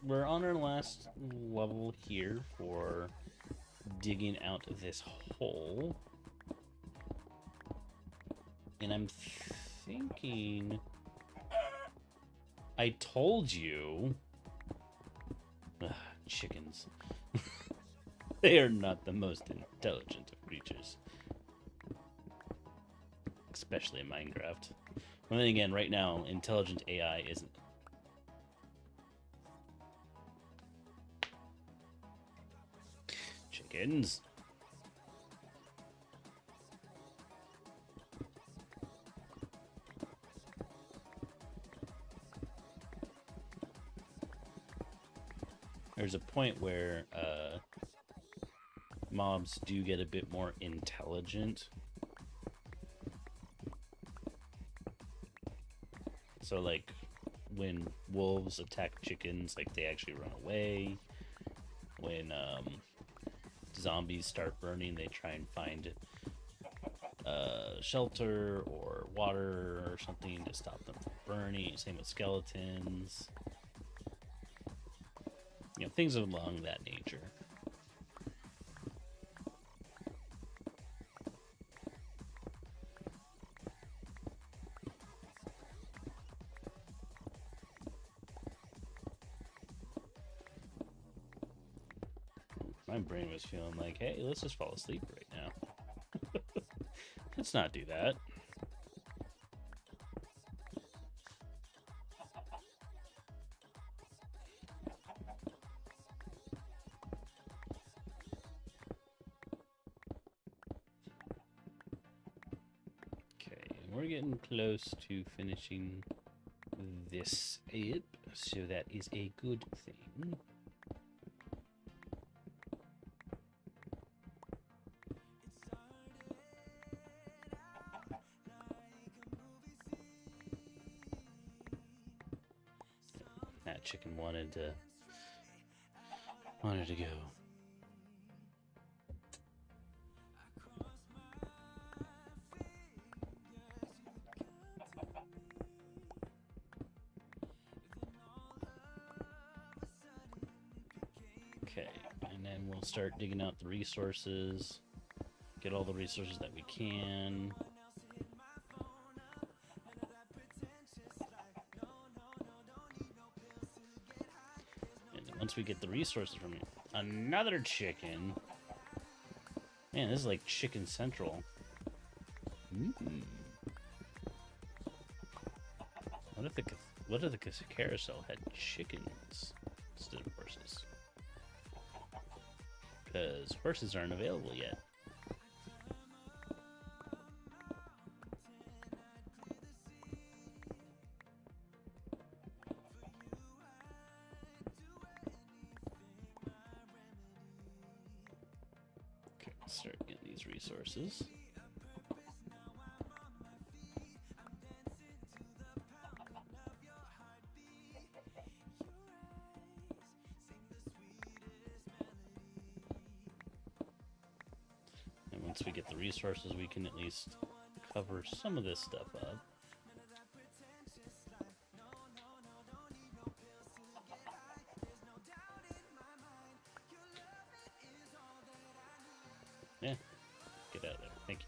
We're on our last level here for digging out this hole. And I'm thinking... I told you... Ugh, chickens. They are not the most intelligent of creatures. Especially in Minecraft. Well, then again, right now, intelligent AI isn't... Chickens. There's a point where mobs do get a bit more intelligent. So like when wolves attack chickens, like they actually run away. When zombies start burning, they try and find shelter or water or something to stop them from burning. Same with skeletons. You know, things along that nature. My brain was feeling like, hey, let's just fall asleep right now. Let's not do that. Okay, we're getting close to finishing this up, so that is a good thing. That chicken wanted to go. Okay, and then we'll start digging out the resources. Get all the resources that we can. And then once we get the resources from another chicken. Man, this is like Chicken Central. What if the carousel had chickens instead of horses? Because horses aren't available yet. Okay, let's start getting these resources. Once we get the resources, we can at least cover some of this stuff up. Yeah, get out of there. Thank you.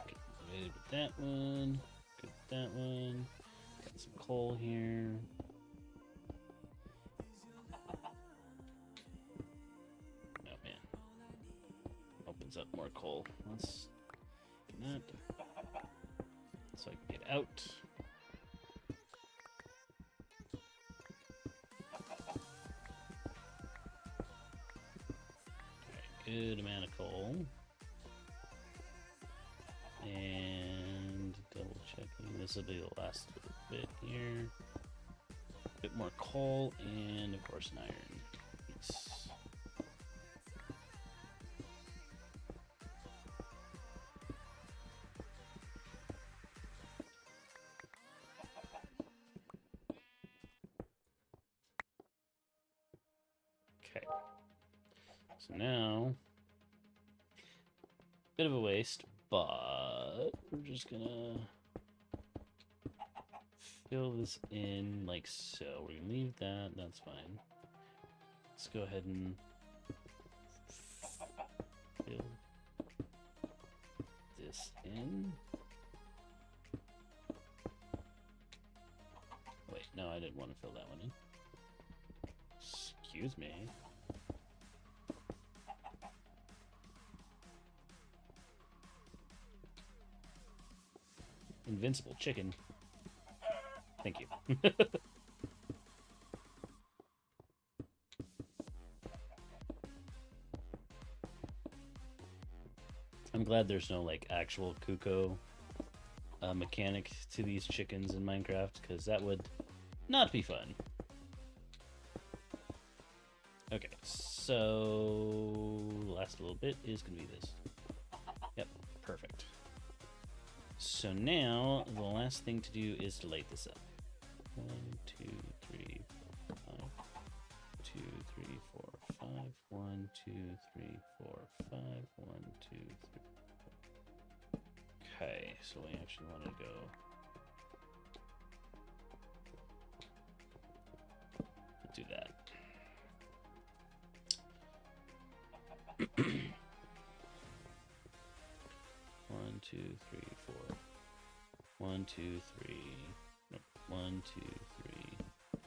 Okay, good with that one. Good with that one. Got some coal here. Oh man. Opens up more coal. Let's get that. So I can get out. Good amount of coal. And double checking. This will be the last little bit here. A bit more coal and of course an iron piece. Okay. So now, bit of a waste, but we're just gonna fill this in like so. We're gonna leave that, that's fine. Let's go ahead and fill this in. Wait, no, I didn't want to fill that one in. Excuse me. Invincible chicken. Thank you. I'm glad there's no like actual cuckoo mechanic to these chickens in Minecraft, because that would not be fun. Okay, so last little bit is gonna be this. Yep, perfect. So now the last thing to do is to light this up. 1, 2, 3, 4, 5. 2, 3, 4, 5. 1, 2, 3, 4, 5. 1, 2, 3, 4. Okay, so we actually want to go. Do that. 1, 2, 3, 4. 1, 2, 3. Nope. 1, 2, 3.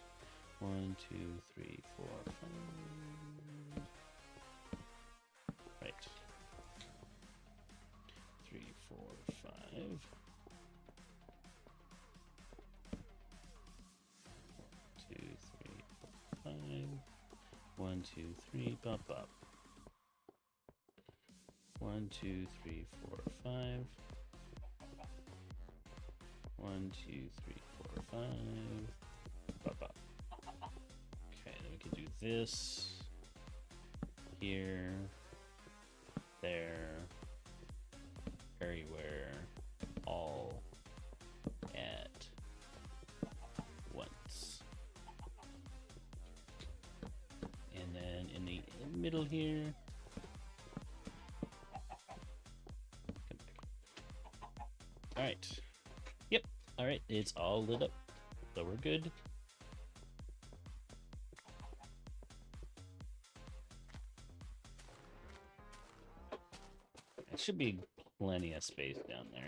1, 2, 3, 4, 5. Right. 3, 4, 5. 2, 3, 4, 5. 1, 2, 3. Bump up. 1, 2, 3, 4, 5. 1, 2, 3, 4, 5. Bump up. Okay, then we can do this. Here. There. Everywhere. All at once. And then in the middle here. Alright. Yep. Alright, it's all lit up. So we're good. There should be plenty of space down there.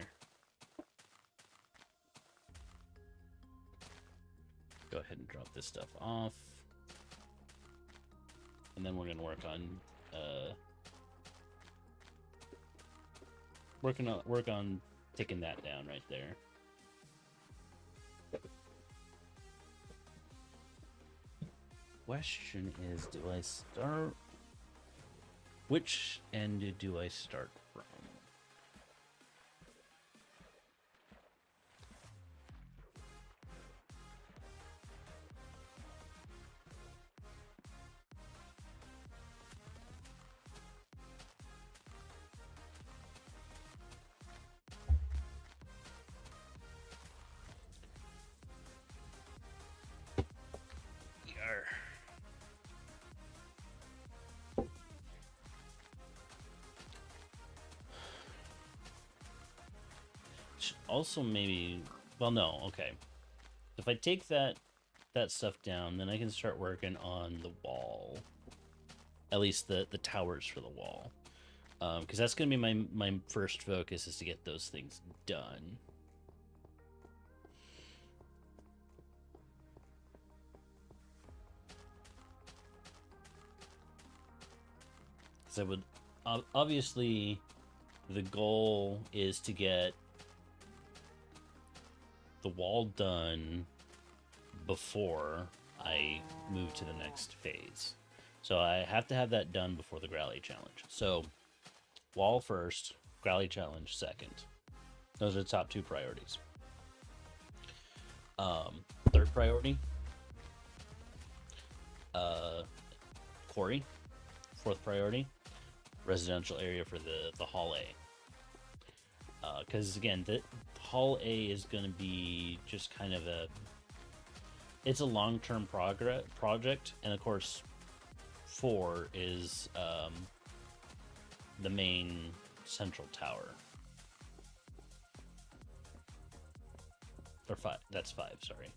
Go ahead and drop this stuff off. And then we're gonna work on work on taking that down right there. Question is, do I start? Which end do I start from? Yarr. Also maybe, well, no, okay. If I take that stuff down, then I can start working on the wall. At least the towers for the wall. Because that's going to be my first focus, is to get those things done. Because I would, obviously, the goal is to get the wall done before I move to the next phase. So I have to have that done before the Growly Challenge. So wall first, Growly Challenge second. Those are the top 2 priorities. Third priority, quarry. Fourth priority, residential area for the Hall A. Because again, the Hall A is going to be just kind of it's a long-term project, and of course 4 is the main central tower. Or 5, that's 5, sorry.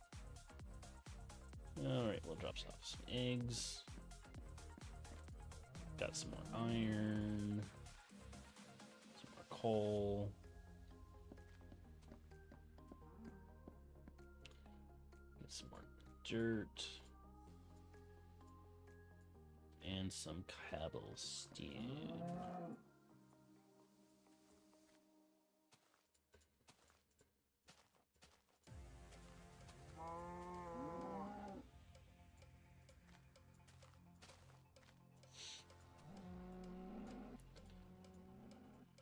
Alright, we'll drop off some eggs. Got some more iron. Some more coal. Get some more dirt. And some cattle stew.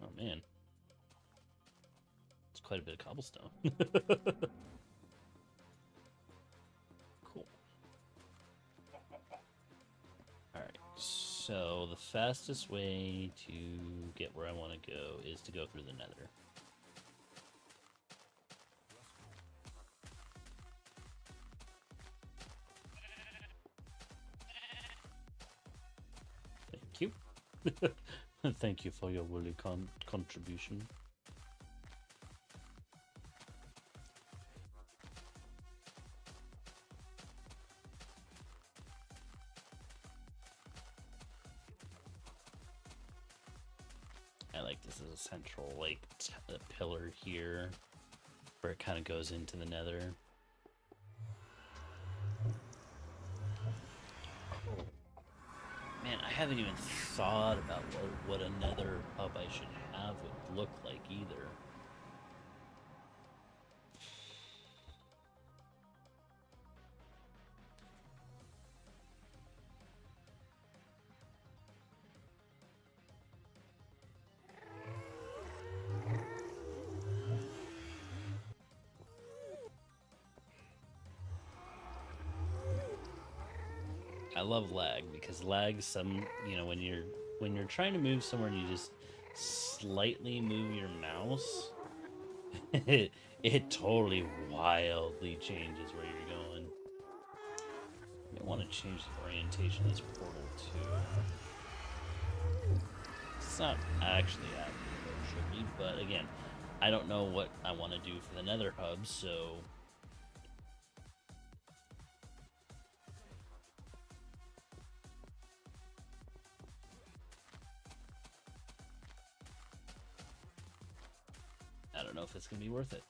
Oh man, it's quite a bit of cobblestone. Cool. Alright, so the fastest way to get where I want to go is to go through the nether. Thank you. Thank you for your woolly contribution. I like this as a central, like, pillar here. where it kind of goes into the nether. Man, I haven't even thought about what another hub I should have would look like either. I love lag because lag when you're trying to move somewhere and you just slightly move your mouse, it totally wildly changes where you're going. I want to change the orientation of this portal too. It's not actually happening where it should be, but again, I don't know what I want to do for the nether hub, so I don't know if it's going to be worth it.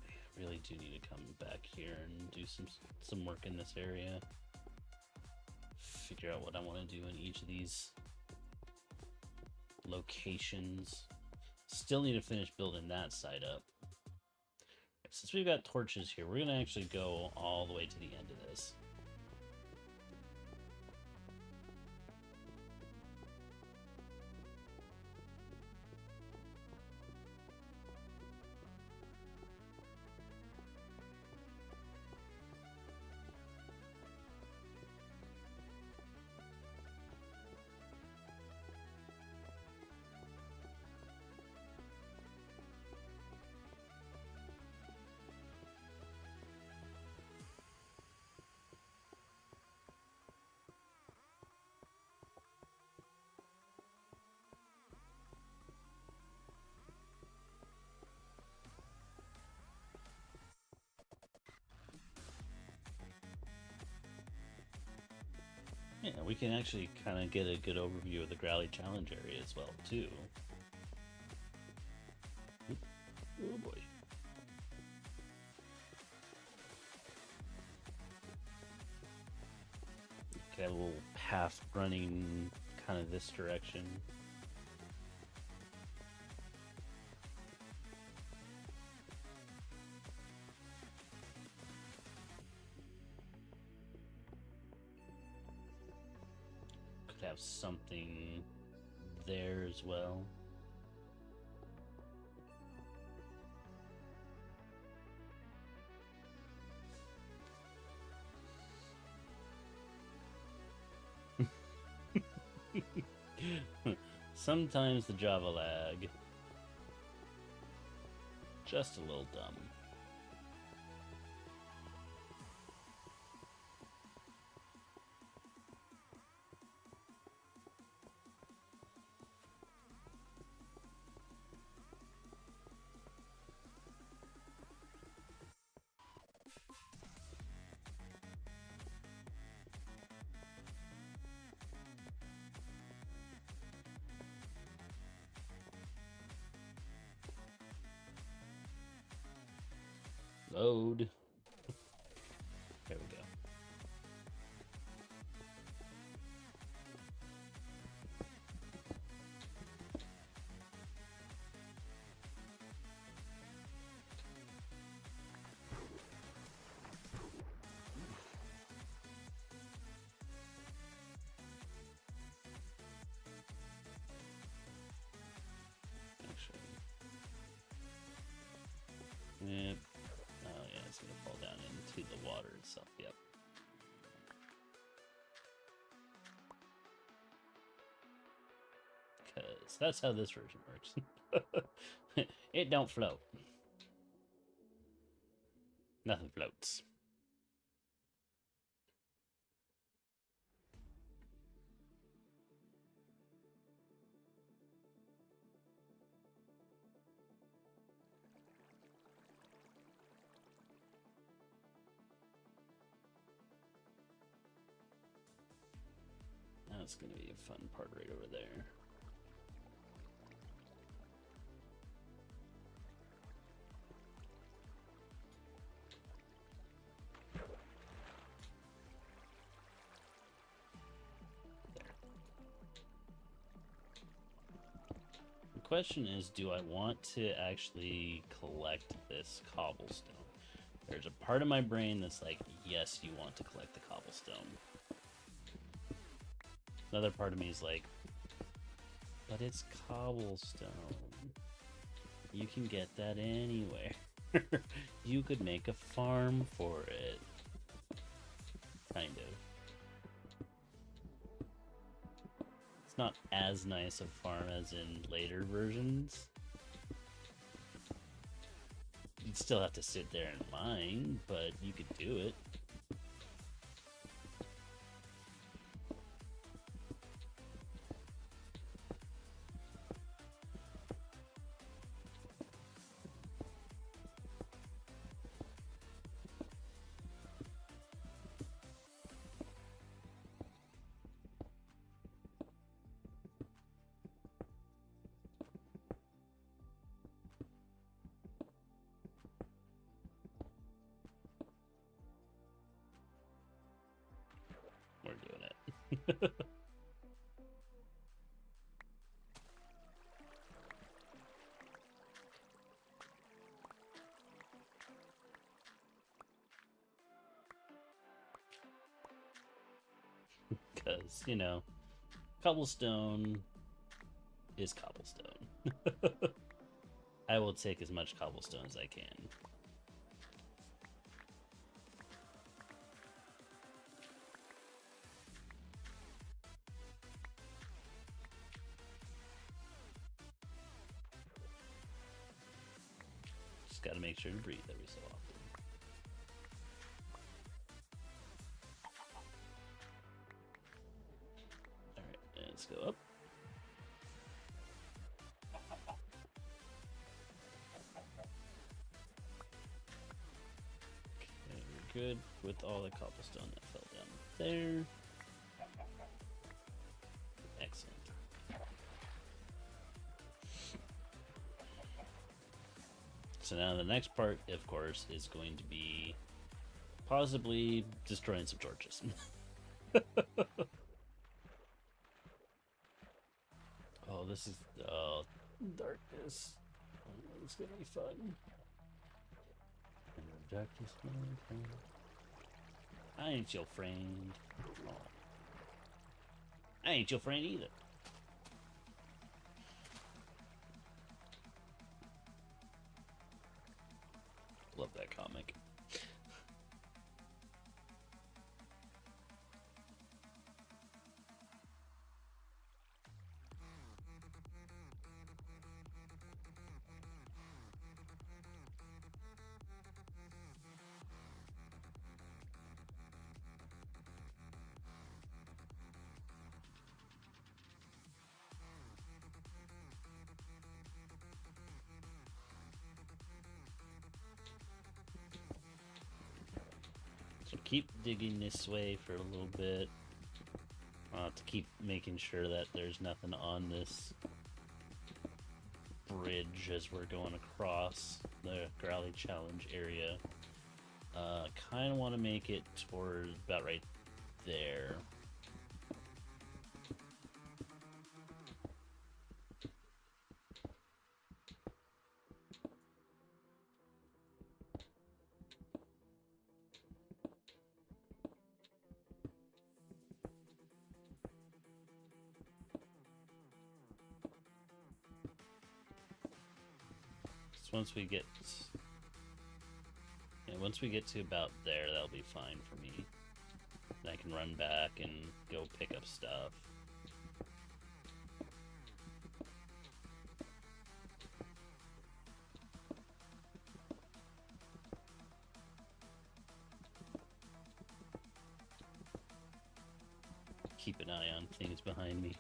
I really do need to come back here and do some work in this area. Figure out what I want to do in each of these locations. Still need to finish building that side up. Since we've got torches here, we're going to actually go all the way to the end of this. Yeah, we can actually kind of get a good overview of the Growly Challenge area as well, too. Oh boy. Okay, a little path running kind of this direction. Could have something there as well. Sometimes the Java lag. Just a little dumb. Load. There we go. Actually. Yep. Oh yeah, it's gonna fall down into the water itself. Yep. Because that's how this version works. It don't float. Nothing floats. That's gonna be a fun part right over there. question is, do I want to actually collect this cobblestone? There's a part of my brain that's like, yes, you want to collect the cobblestone. Another part of me is like, but it's cobblestone. You can get that anywhere. You could make a farm for it. Kind of. It's not as nice a farm as in later versions. You'd still have to sit there and mine, but you could do it. We're doing it. Because, you know, cobblestone is cobblestone. I will take as much cobblestone as I can. Just gotta make sure to breathe every so often. Alright, let's go up. Okay, we're good with all the cobblestone that fell down there. Excellent. So now the next part, of course, is going to be possibly destroying some torches. Oh, this is darkness. Oh, it's gonna be fun. Darkness, I ain't your friend. Oh. I ain't your friend either. Love that comic. So keep digging this way for a little bit. To keep making sure that there's nothing on this bridge as we're going across the Growly Challenge area. Kind of want to make it toward about right there. Once we get, once we get to about there, that'll be fine for me. And I can run back and go pick up stuff. Keep an eye on things behind me.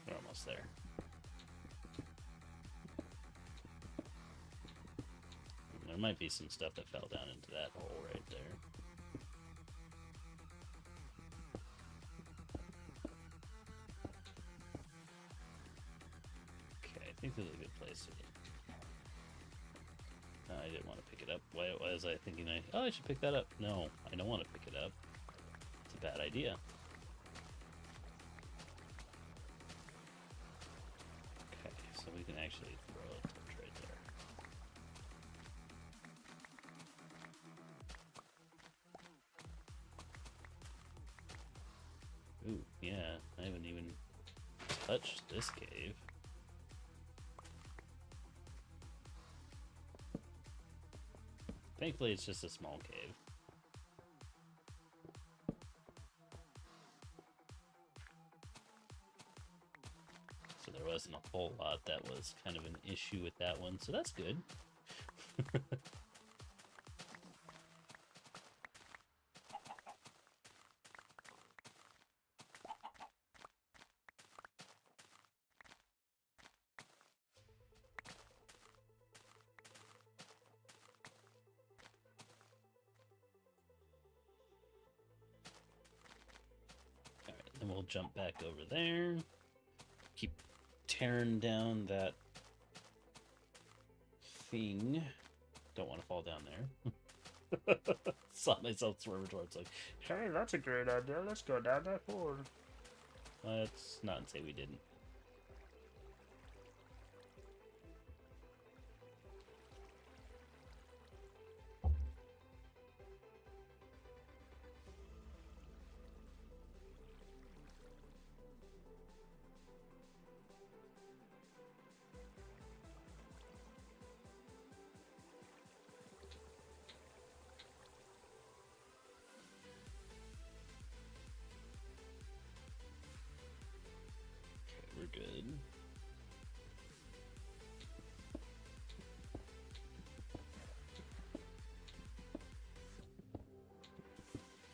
We're almost there. There might be some stuff that fell down into that hole right there. Okay, I think this is a good place. I didn't want to pick it up. Why was I thinking I should pick that up? No, I don't want to pick it up. It's a bad idea. Okay, so we can actually throw a torch right there. Ooh, yeah, I haven't even touched this cave. Thankfully, it's just a small cave. So there wasn't a whole lot that was kind of an issue with that one, so that's good. Alright, then we'll jump back over there. Keep tearing down that thing. Don't want to fall down there. Saw myself swerve towards like, Hey, that's a great idea. Let's go down that hole. let's not say we didn't. We're good.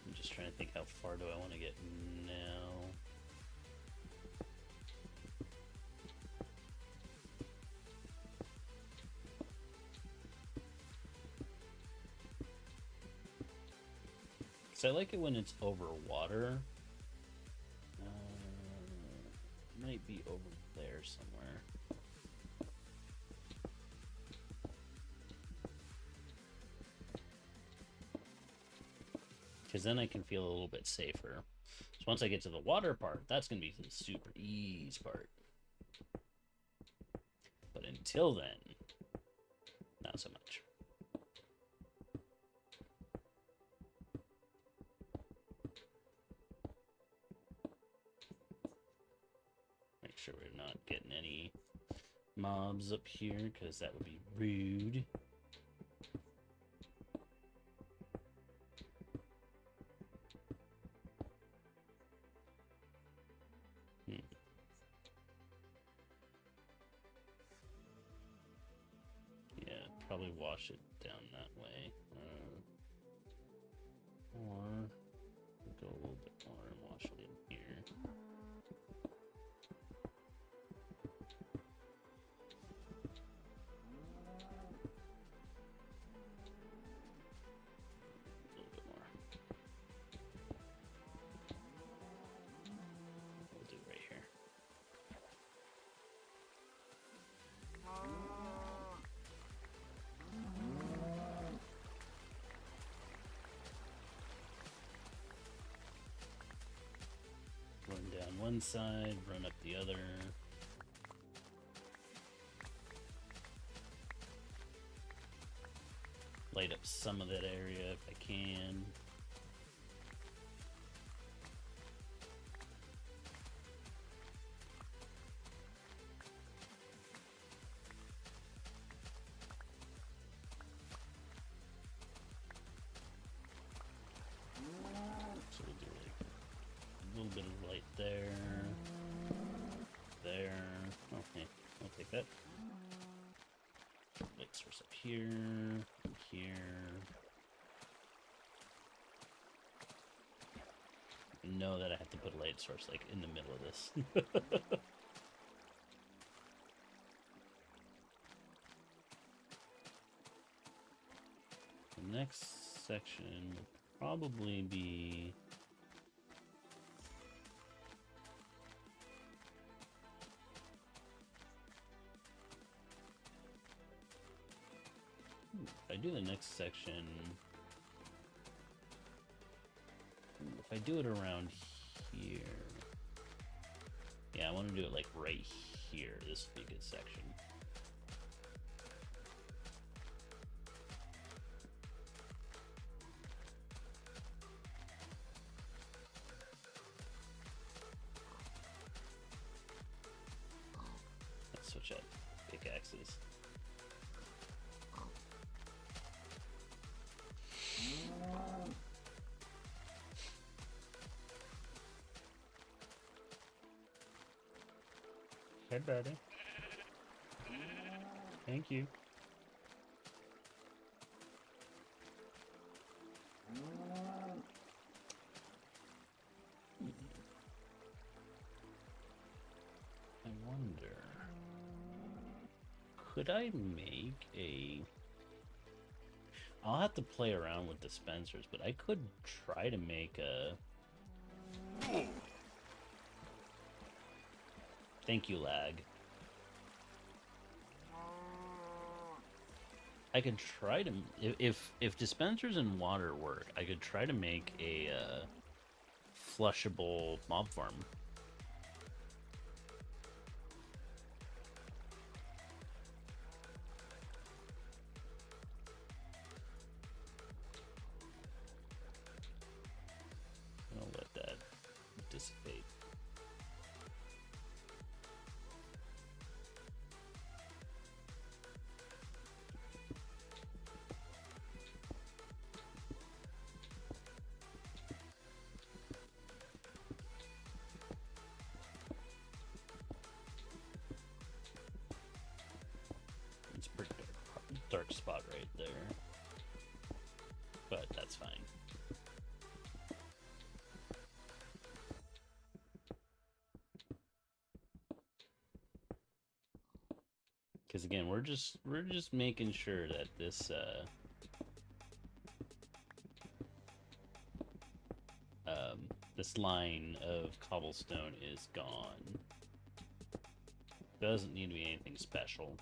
I'm just trying to think, how far do I want to get now? Because I like it when it's over water. Might be over there somewhere. Because then I can feel a little bit safer. So once I get to the water part, that's going to be the super easy part. But until then, not so much. Make sure we're not getting any mobs up here, because that would be rude. Yeah, probably wash it down that way. Or go a little bit more and wash it in here. A little bit more. We'll do it right here. Run down one side, run up the other. Light up some of that area if I can. So we'll do like a little bit of light there. There. Okay, I'll take that. Light source up here. Here. I know that I have to put a light source like in the middle of this. The next section will probably be if I I do the next section, if I do it around here, yeah, I want to do it like right here. This would be a good section. Let's switch up pickaxes. Hey, buddy. Thank you. I wonder, could I make a... I'll have to play around with dispensers, but I could try to make a... Thank you, lag. I could try to... If dispensers and water work, I could try to make a flushable mob farm. I'll let that dissipate. It's a pretty dark spot right there, but that's fine. Because again, we're just making sure that this this line of cobblestone is gone. Doesn't need to be anything special.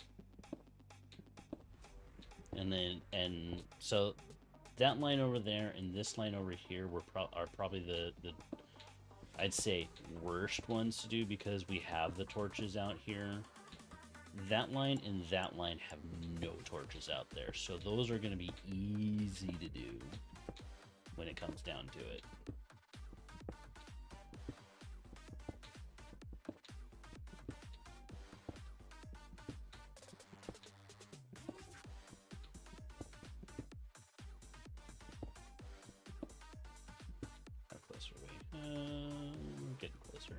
And so that line over there and this line over here are probably the I'd say worst ones to do, because we have the torches out here. That line and that line have no torches out there, so those are going to be easy to do when it comes down to it. How close are we? Getting closer.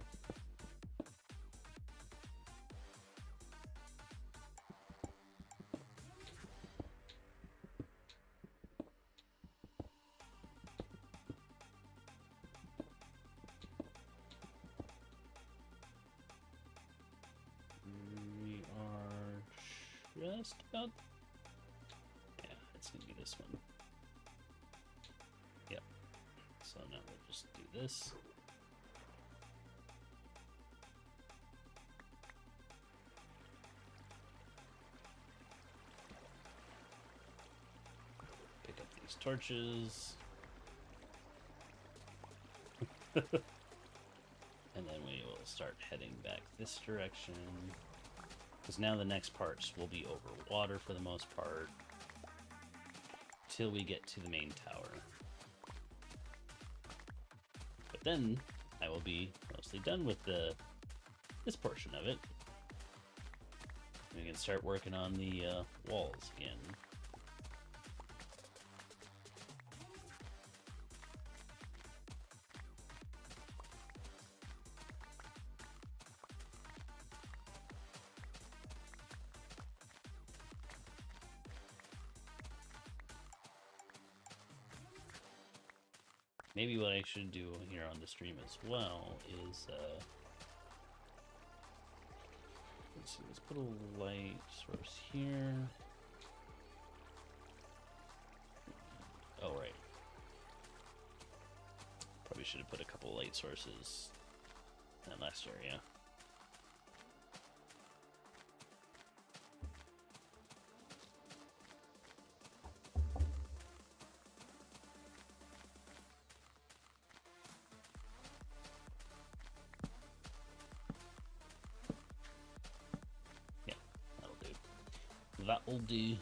We are just about... Yeah, it's gonna be this one. Yep. So now we'll just do this. Pick up these torches. And then we will start heading back this direction. Because now the next parts will be over water for the most part, till we get to the main tower. But then I will be mostly done with this portion of it. We can start working on the walls again. Maybe what I should do here on the stream as well is, let's see, let's put a light source here. Oh, right. Probably should have put a couple light sources in that last area. That'll do.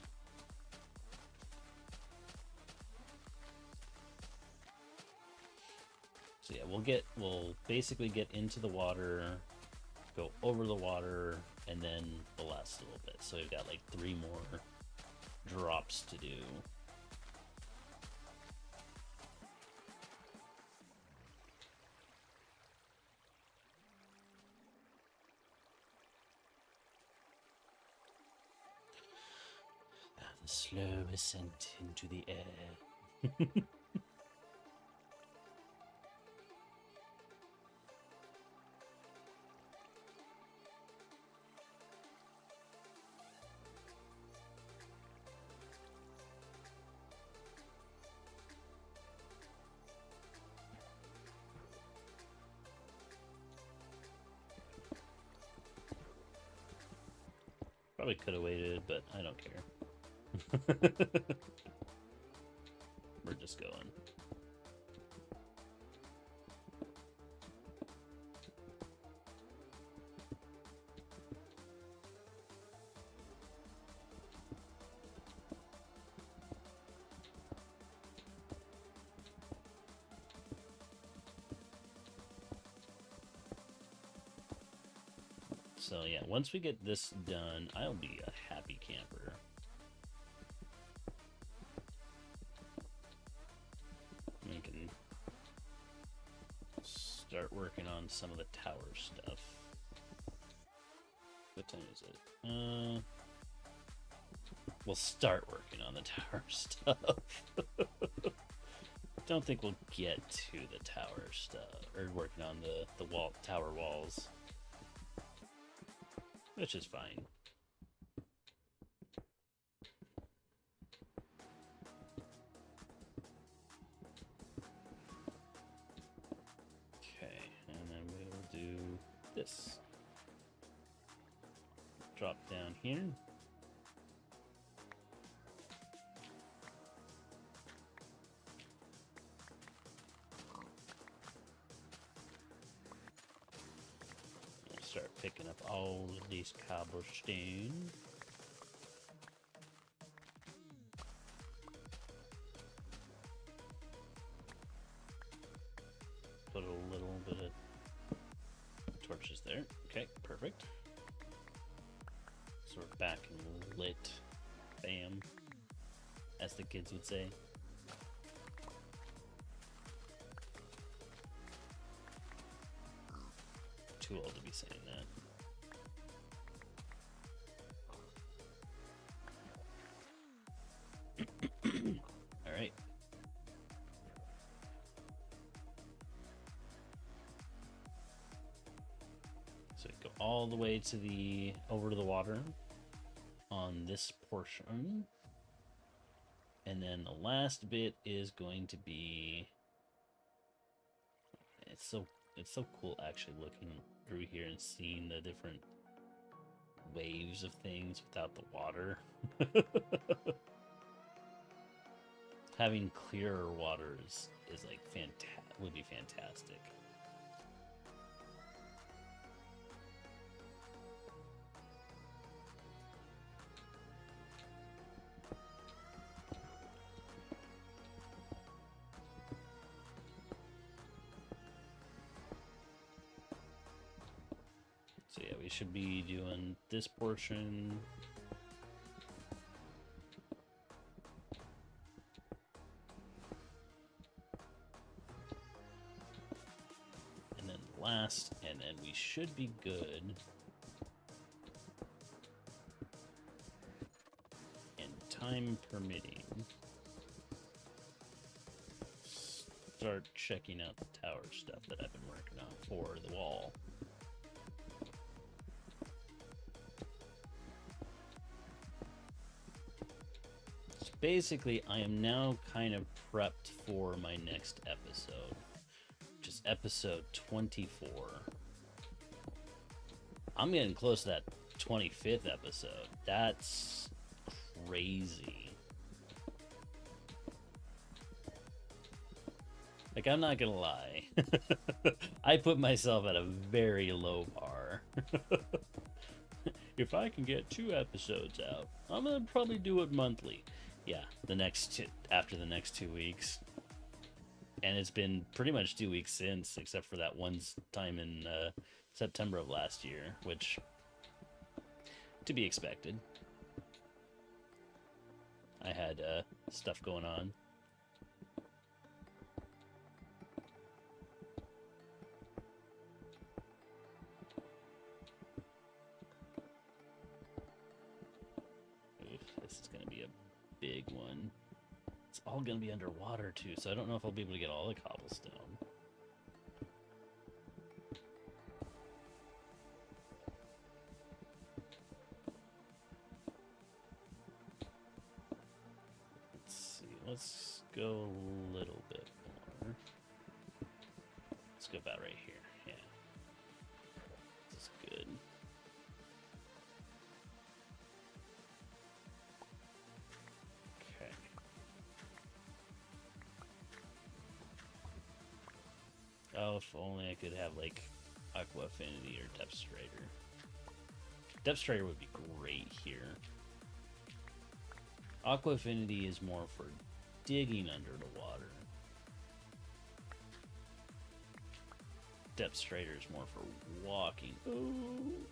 So yeah, we'll basically get into the water, go over the water, and then the last little bit. So we've got like 3 more drops to do. The slow ascent into the air. Probably could have waited, but I don't care. We're just going. So yeah, once we get this done, I'll be a happy camper. We can start working on some of the tower stuff. What time is it? We'll start working on the tower stuff. Don't think we'll get to the tower stuff, or working on the tower walls, which is fine. Okay, and then we'll do this. Drop down here. Start picking up all of these cobblestone. Put a little bit of torches there. Okay, perfect. So we're back and lit. Bam. As the kids would say. Too old to be saying that. All right. So we go all the way to the over to the water on this portion. And then the last bit is going to be it's so cool actually looking through here and seeing the different waves of things without the water. Having clearer waters is like would be fantastic. So yeah, we should be doing this portion. And then last, and then we should be good. And time permitting, start checking out the tower stuff that I've been working on for the wall. Basically, I am now kind of prepped for my next episode, which is episode 24. I'm getting close to that 25th episode. That's crazy. Like, I'm not gonna lie. I put myself at a very low bar. if I can get 2 episodes out, I'm gonna probably do it monthly. Yeah, after the next 2 weeks, and it's been pretty much 2 weeks since, except for that one time in September of last year, which to be expected. I had stuff going on. Oof, this is gonna be a big one. It's all gonna be underwater too, so I don't know if I'll be able to get all the cobblestone. Let's go a little bit more. Let's go about right here. Yeah. This is good. Okay. Oh, if only I could have, like, Aqua Affinity or Depth Strider. Depth Strider would be great here. Aqua Affinity is more for digging under the water. Depth Strider is more for walking. Ooh.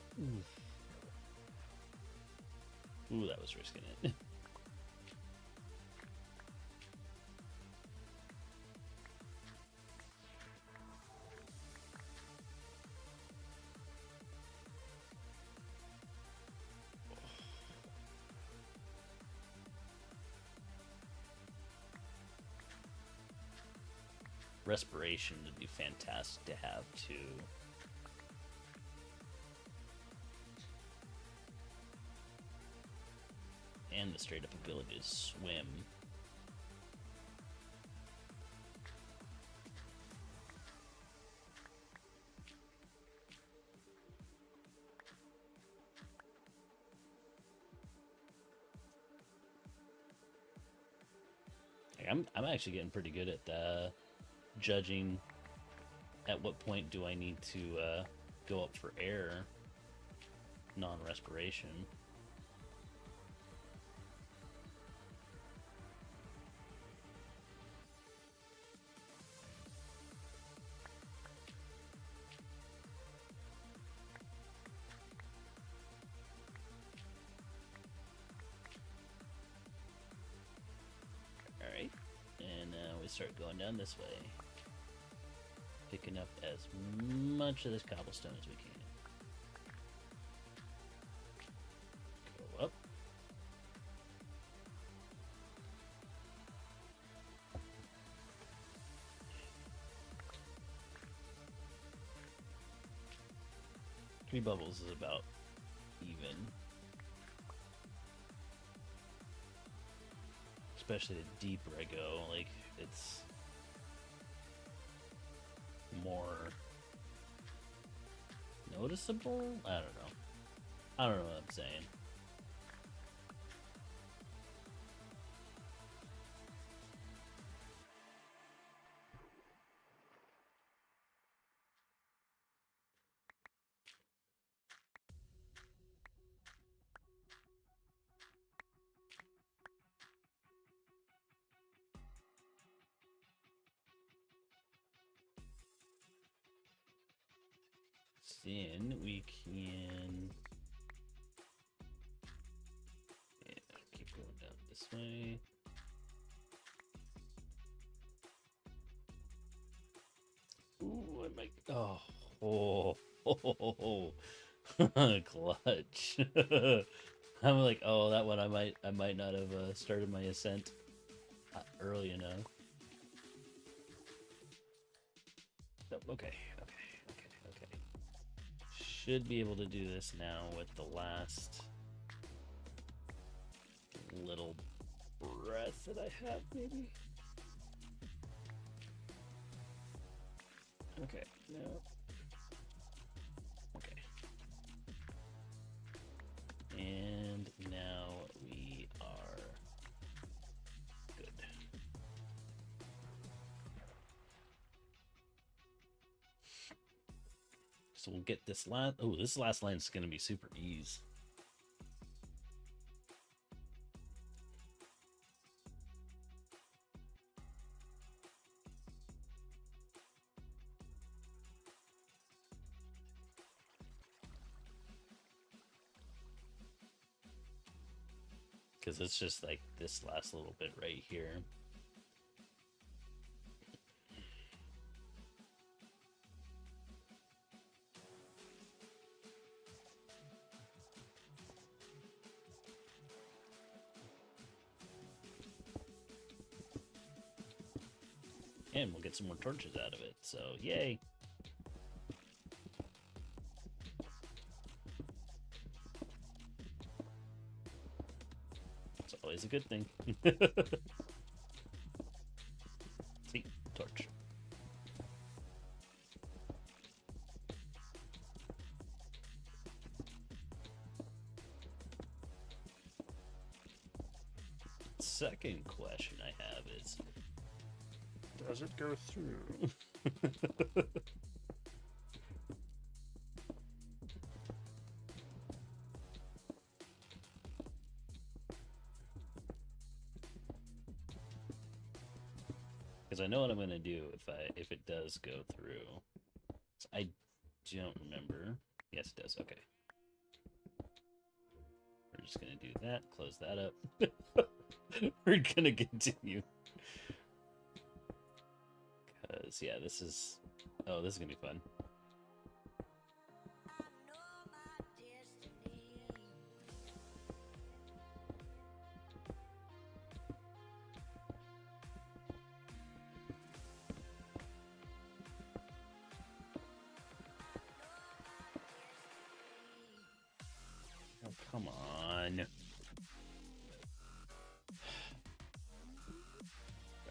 Ooh, that was risking it. Respiration would be fantastic to have too. And the straight up ability to swim. I'm actually getting pretty good at judging at what point do I need to go up for air, non-respiration. Alright, and we start going down this way. Picking up as much of this cobblestone as we can. Go up. Three bubbles is about even. Especially the deeper I go, like, it's more noticeable? I don't know. I don't know what I'm saying. Then we can, yeah, keep going down this way. Ooh, I might. Oh, clutch. I'm like, oh, that one I might not have started my ascent early enough. Oh, okay. Should be able to do this now with the last little breath that I have, maybe. Okay, no. Okay. And now we are good. So we'll get this last. Oh, this last line is going to be super easy. Because it's just like this last little bit right here. And we'll get some more torches out of it, so yay! It's always a good thing. See? Torch. Second question I have is... Does it go through? Because I know what I'm going to do if it does go through. So I don't remember. Yes, it does. Okay. We're just going to do that. Close that up. We're going to continue. Because, yeah, this is... Oh, this is going to be fun. Oh, come on.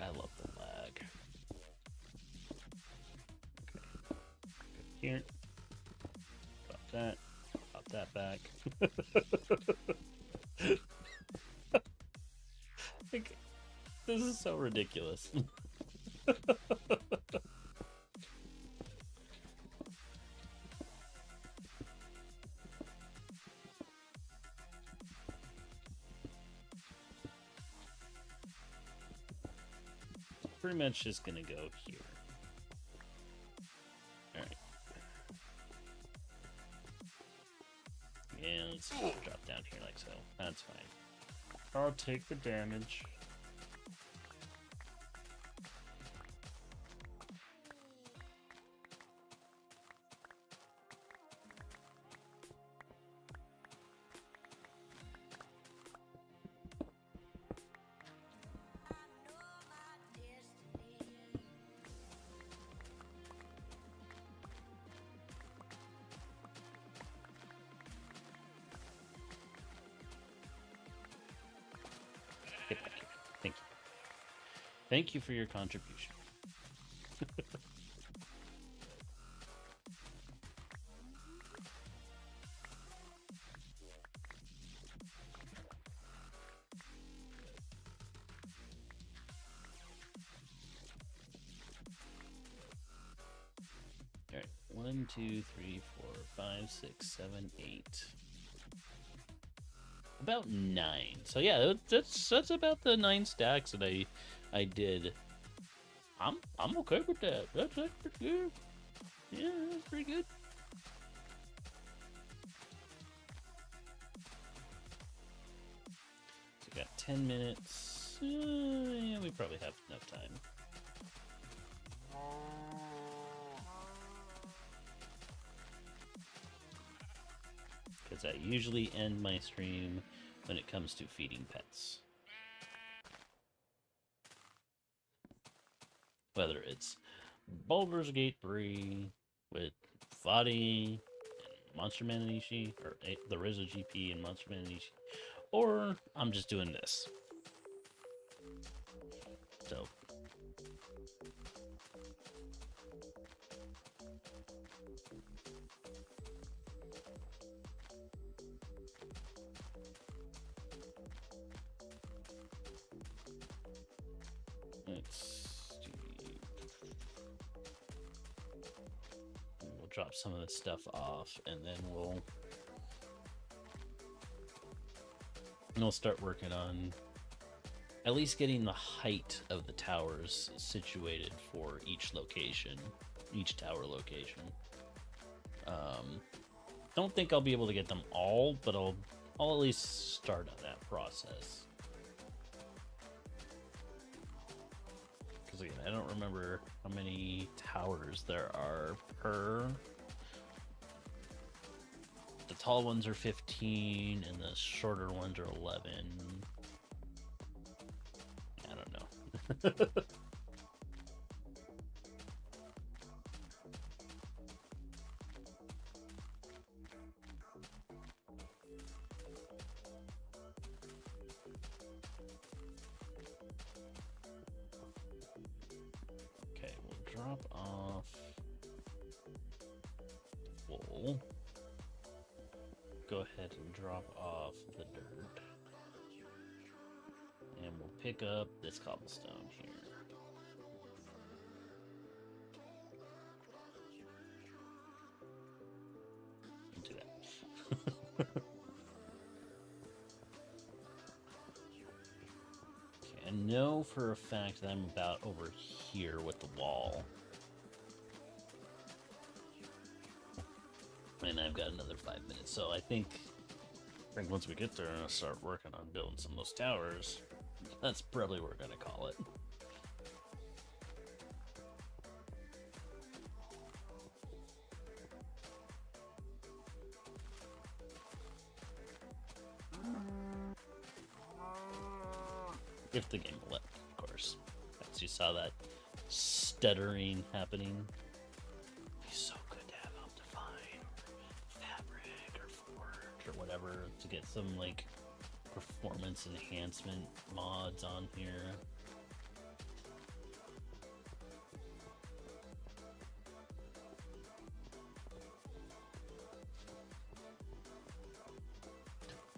I love the lag. Okay. Go here. Pop that back. Like, this is so ridiculous. Pretty much just gonna go here. Alright. And let's drop down here like so. That's fine. I'll take the damage. Get back here. Thank you. Thank you for your contribution. Alright. 1, 2, 3, 4, 5, 6, 7, 8. About 9. So yeah, that's about the 9 stacks that I did. I'm okay with that. That's pretty good. Yeah, that's pretty good. So we got 10 minutes. Yeah, we probably have enough time. Because I usually end my stream when it comes to feeding pets. Whether it's Baldur's Gate 3 with Fadi and Monster Man and Ishii, or the Rizzo GP and Monster Man and Ishii, or I'm just doing this. So. Let's see. We'll drop some of this stuff off, and then we'll start working on at least getting the height of the towers situated for each location, each tower location. Don't think I'll be able to get them all, but I'll at least start on that process. again, I don't remember how many towers there are per. The tall ones are 15, and the shorter ones are 11. I don't know. Okay, we'll drop off the wool. Go ahead and drop off the dirt. And we'll pick up this cobblestone here. Do that. Okay, I know for a fact that I'm about over here with the wall. And I've got another 5 minutes, so I think once we get there and start working on building some of those towers, that's probably what we're gonna call it. If the game will let, of course. As you saw that stuttering happening. It'd be so good to have Optifine, Fabric, or Forge, or whatever, to get some, like, performance enhancement mods on here.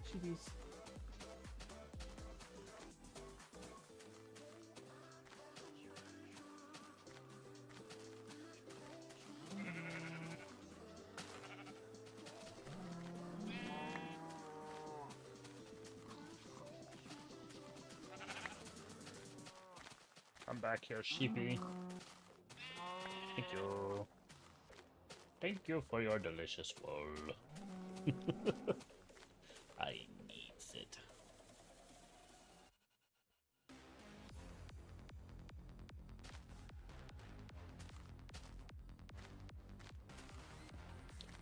Jeez. I'm back here, sheepy. Thank you. Thank you for your delicious wool. I needs it.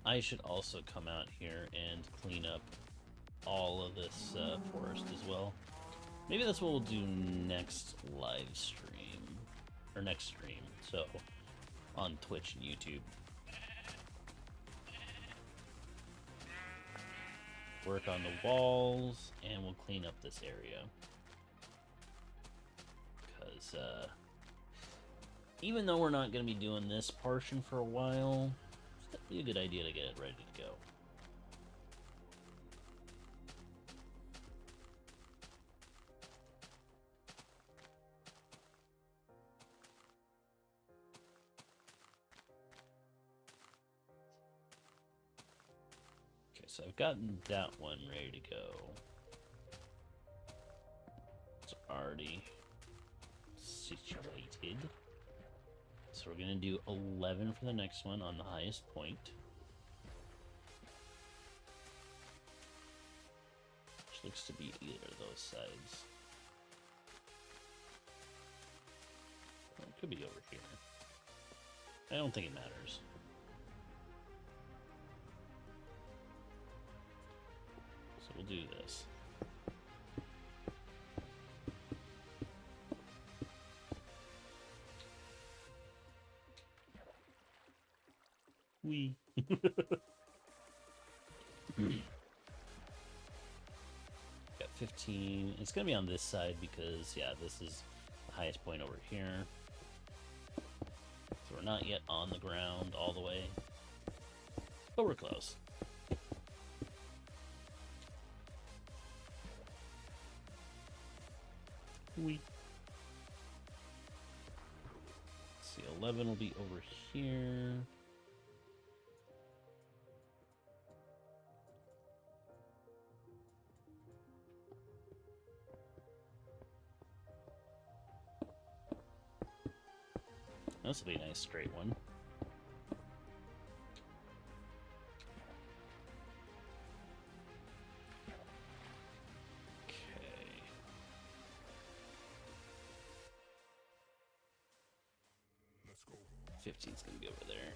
I should also come out here and clean up all of this forest as well. Maybe that's what we'll do next live stream, or next stream, so on Twitch and YouTube. Work on the walls, and we'll clean up this area. Because, even though we're not going to be doing this portion for a while, it'd be a good idea to get it ready to go. So I've gotten that one ready to go. It's already situated. So we're gonna do 11 for the next one on the highest point. Which looks to be either of those sides. Or it could be over here. I don't think it matters. We'll do this. Wee. Got 15. It's gonna be on this side because, yeah, this is the highest point over here. So we're not yet on the ground all the way, but we're close. Let's see, 11 will be over here. This will be a nice straight one. 15's gonna go over there.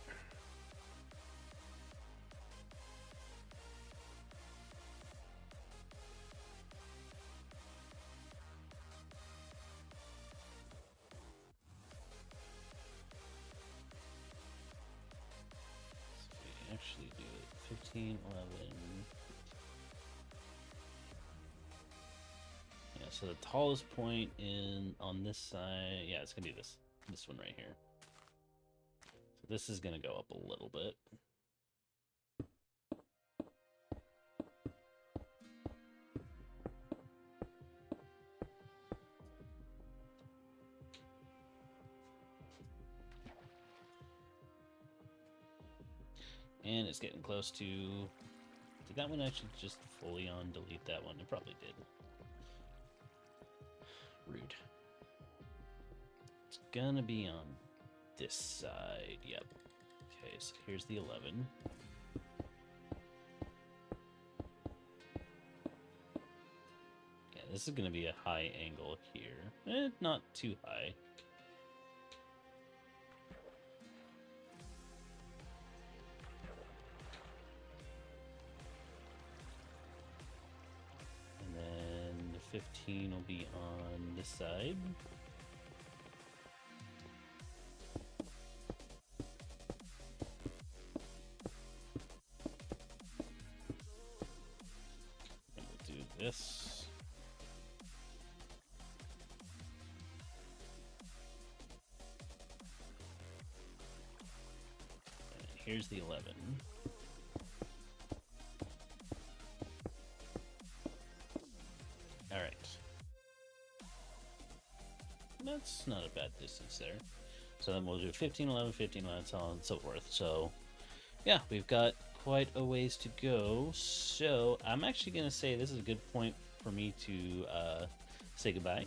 So we actually do it 15, 11. Yeah, so the tallest point on this side, yeah, it's gonna be this one right here. So this is gonna go up a little bit. And it's getting close to... Did that one actually just fully on delete that one? It probably did. Rude. It's gonna be on this side. Yep. Okay, so here's the 11. Yeah, this is gonna be a high angle here. Not too high. And then the 15 will be on this side. And we'll do this. And here's the 11. Alright. That's not a bad distance there. So then we'll do 15, 11, 15, 11, so on and so forth. So, yeah, we've got quite a ways to go. So, I'm actually going to say this is a good point for me to say goodbye.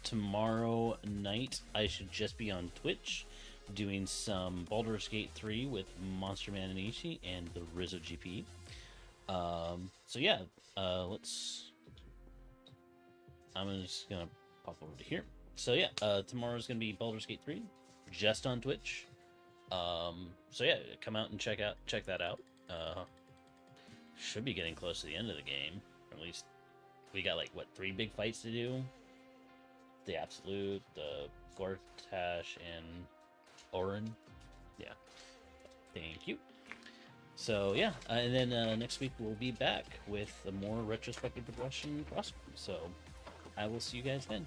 Tomorrow night, I should just be on Twitch doing some Baldur's Gate 3 with Monster Man and Ishi and the Rizzo GP. So, yeah, I'm just going to pop over to here. So yeah, tomorrow's gonna be Baldur's Gate 3, just on Twitch. So yeah, come out and check that out. Should be getting close to the end of the game. Or at least we got like what 3 big fights to do: the Absolute, the Gortash, and Orin. Yeah, thank you. So yeah, and then next week we'll be back with a more retrospective progression crossword. So I will see you guys then.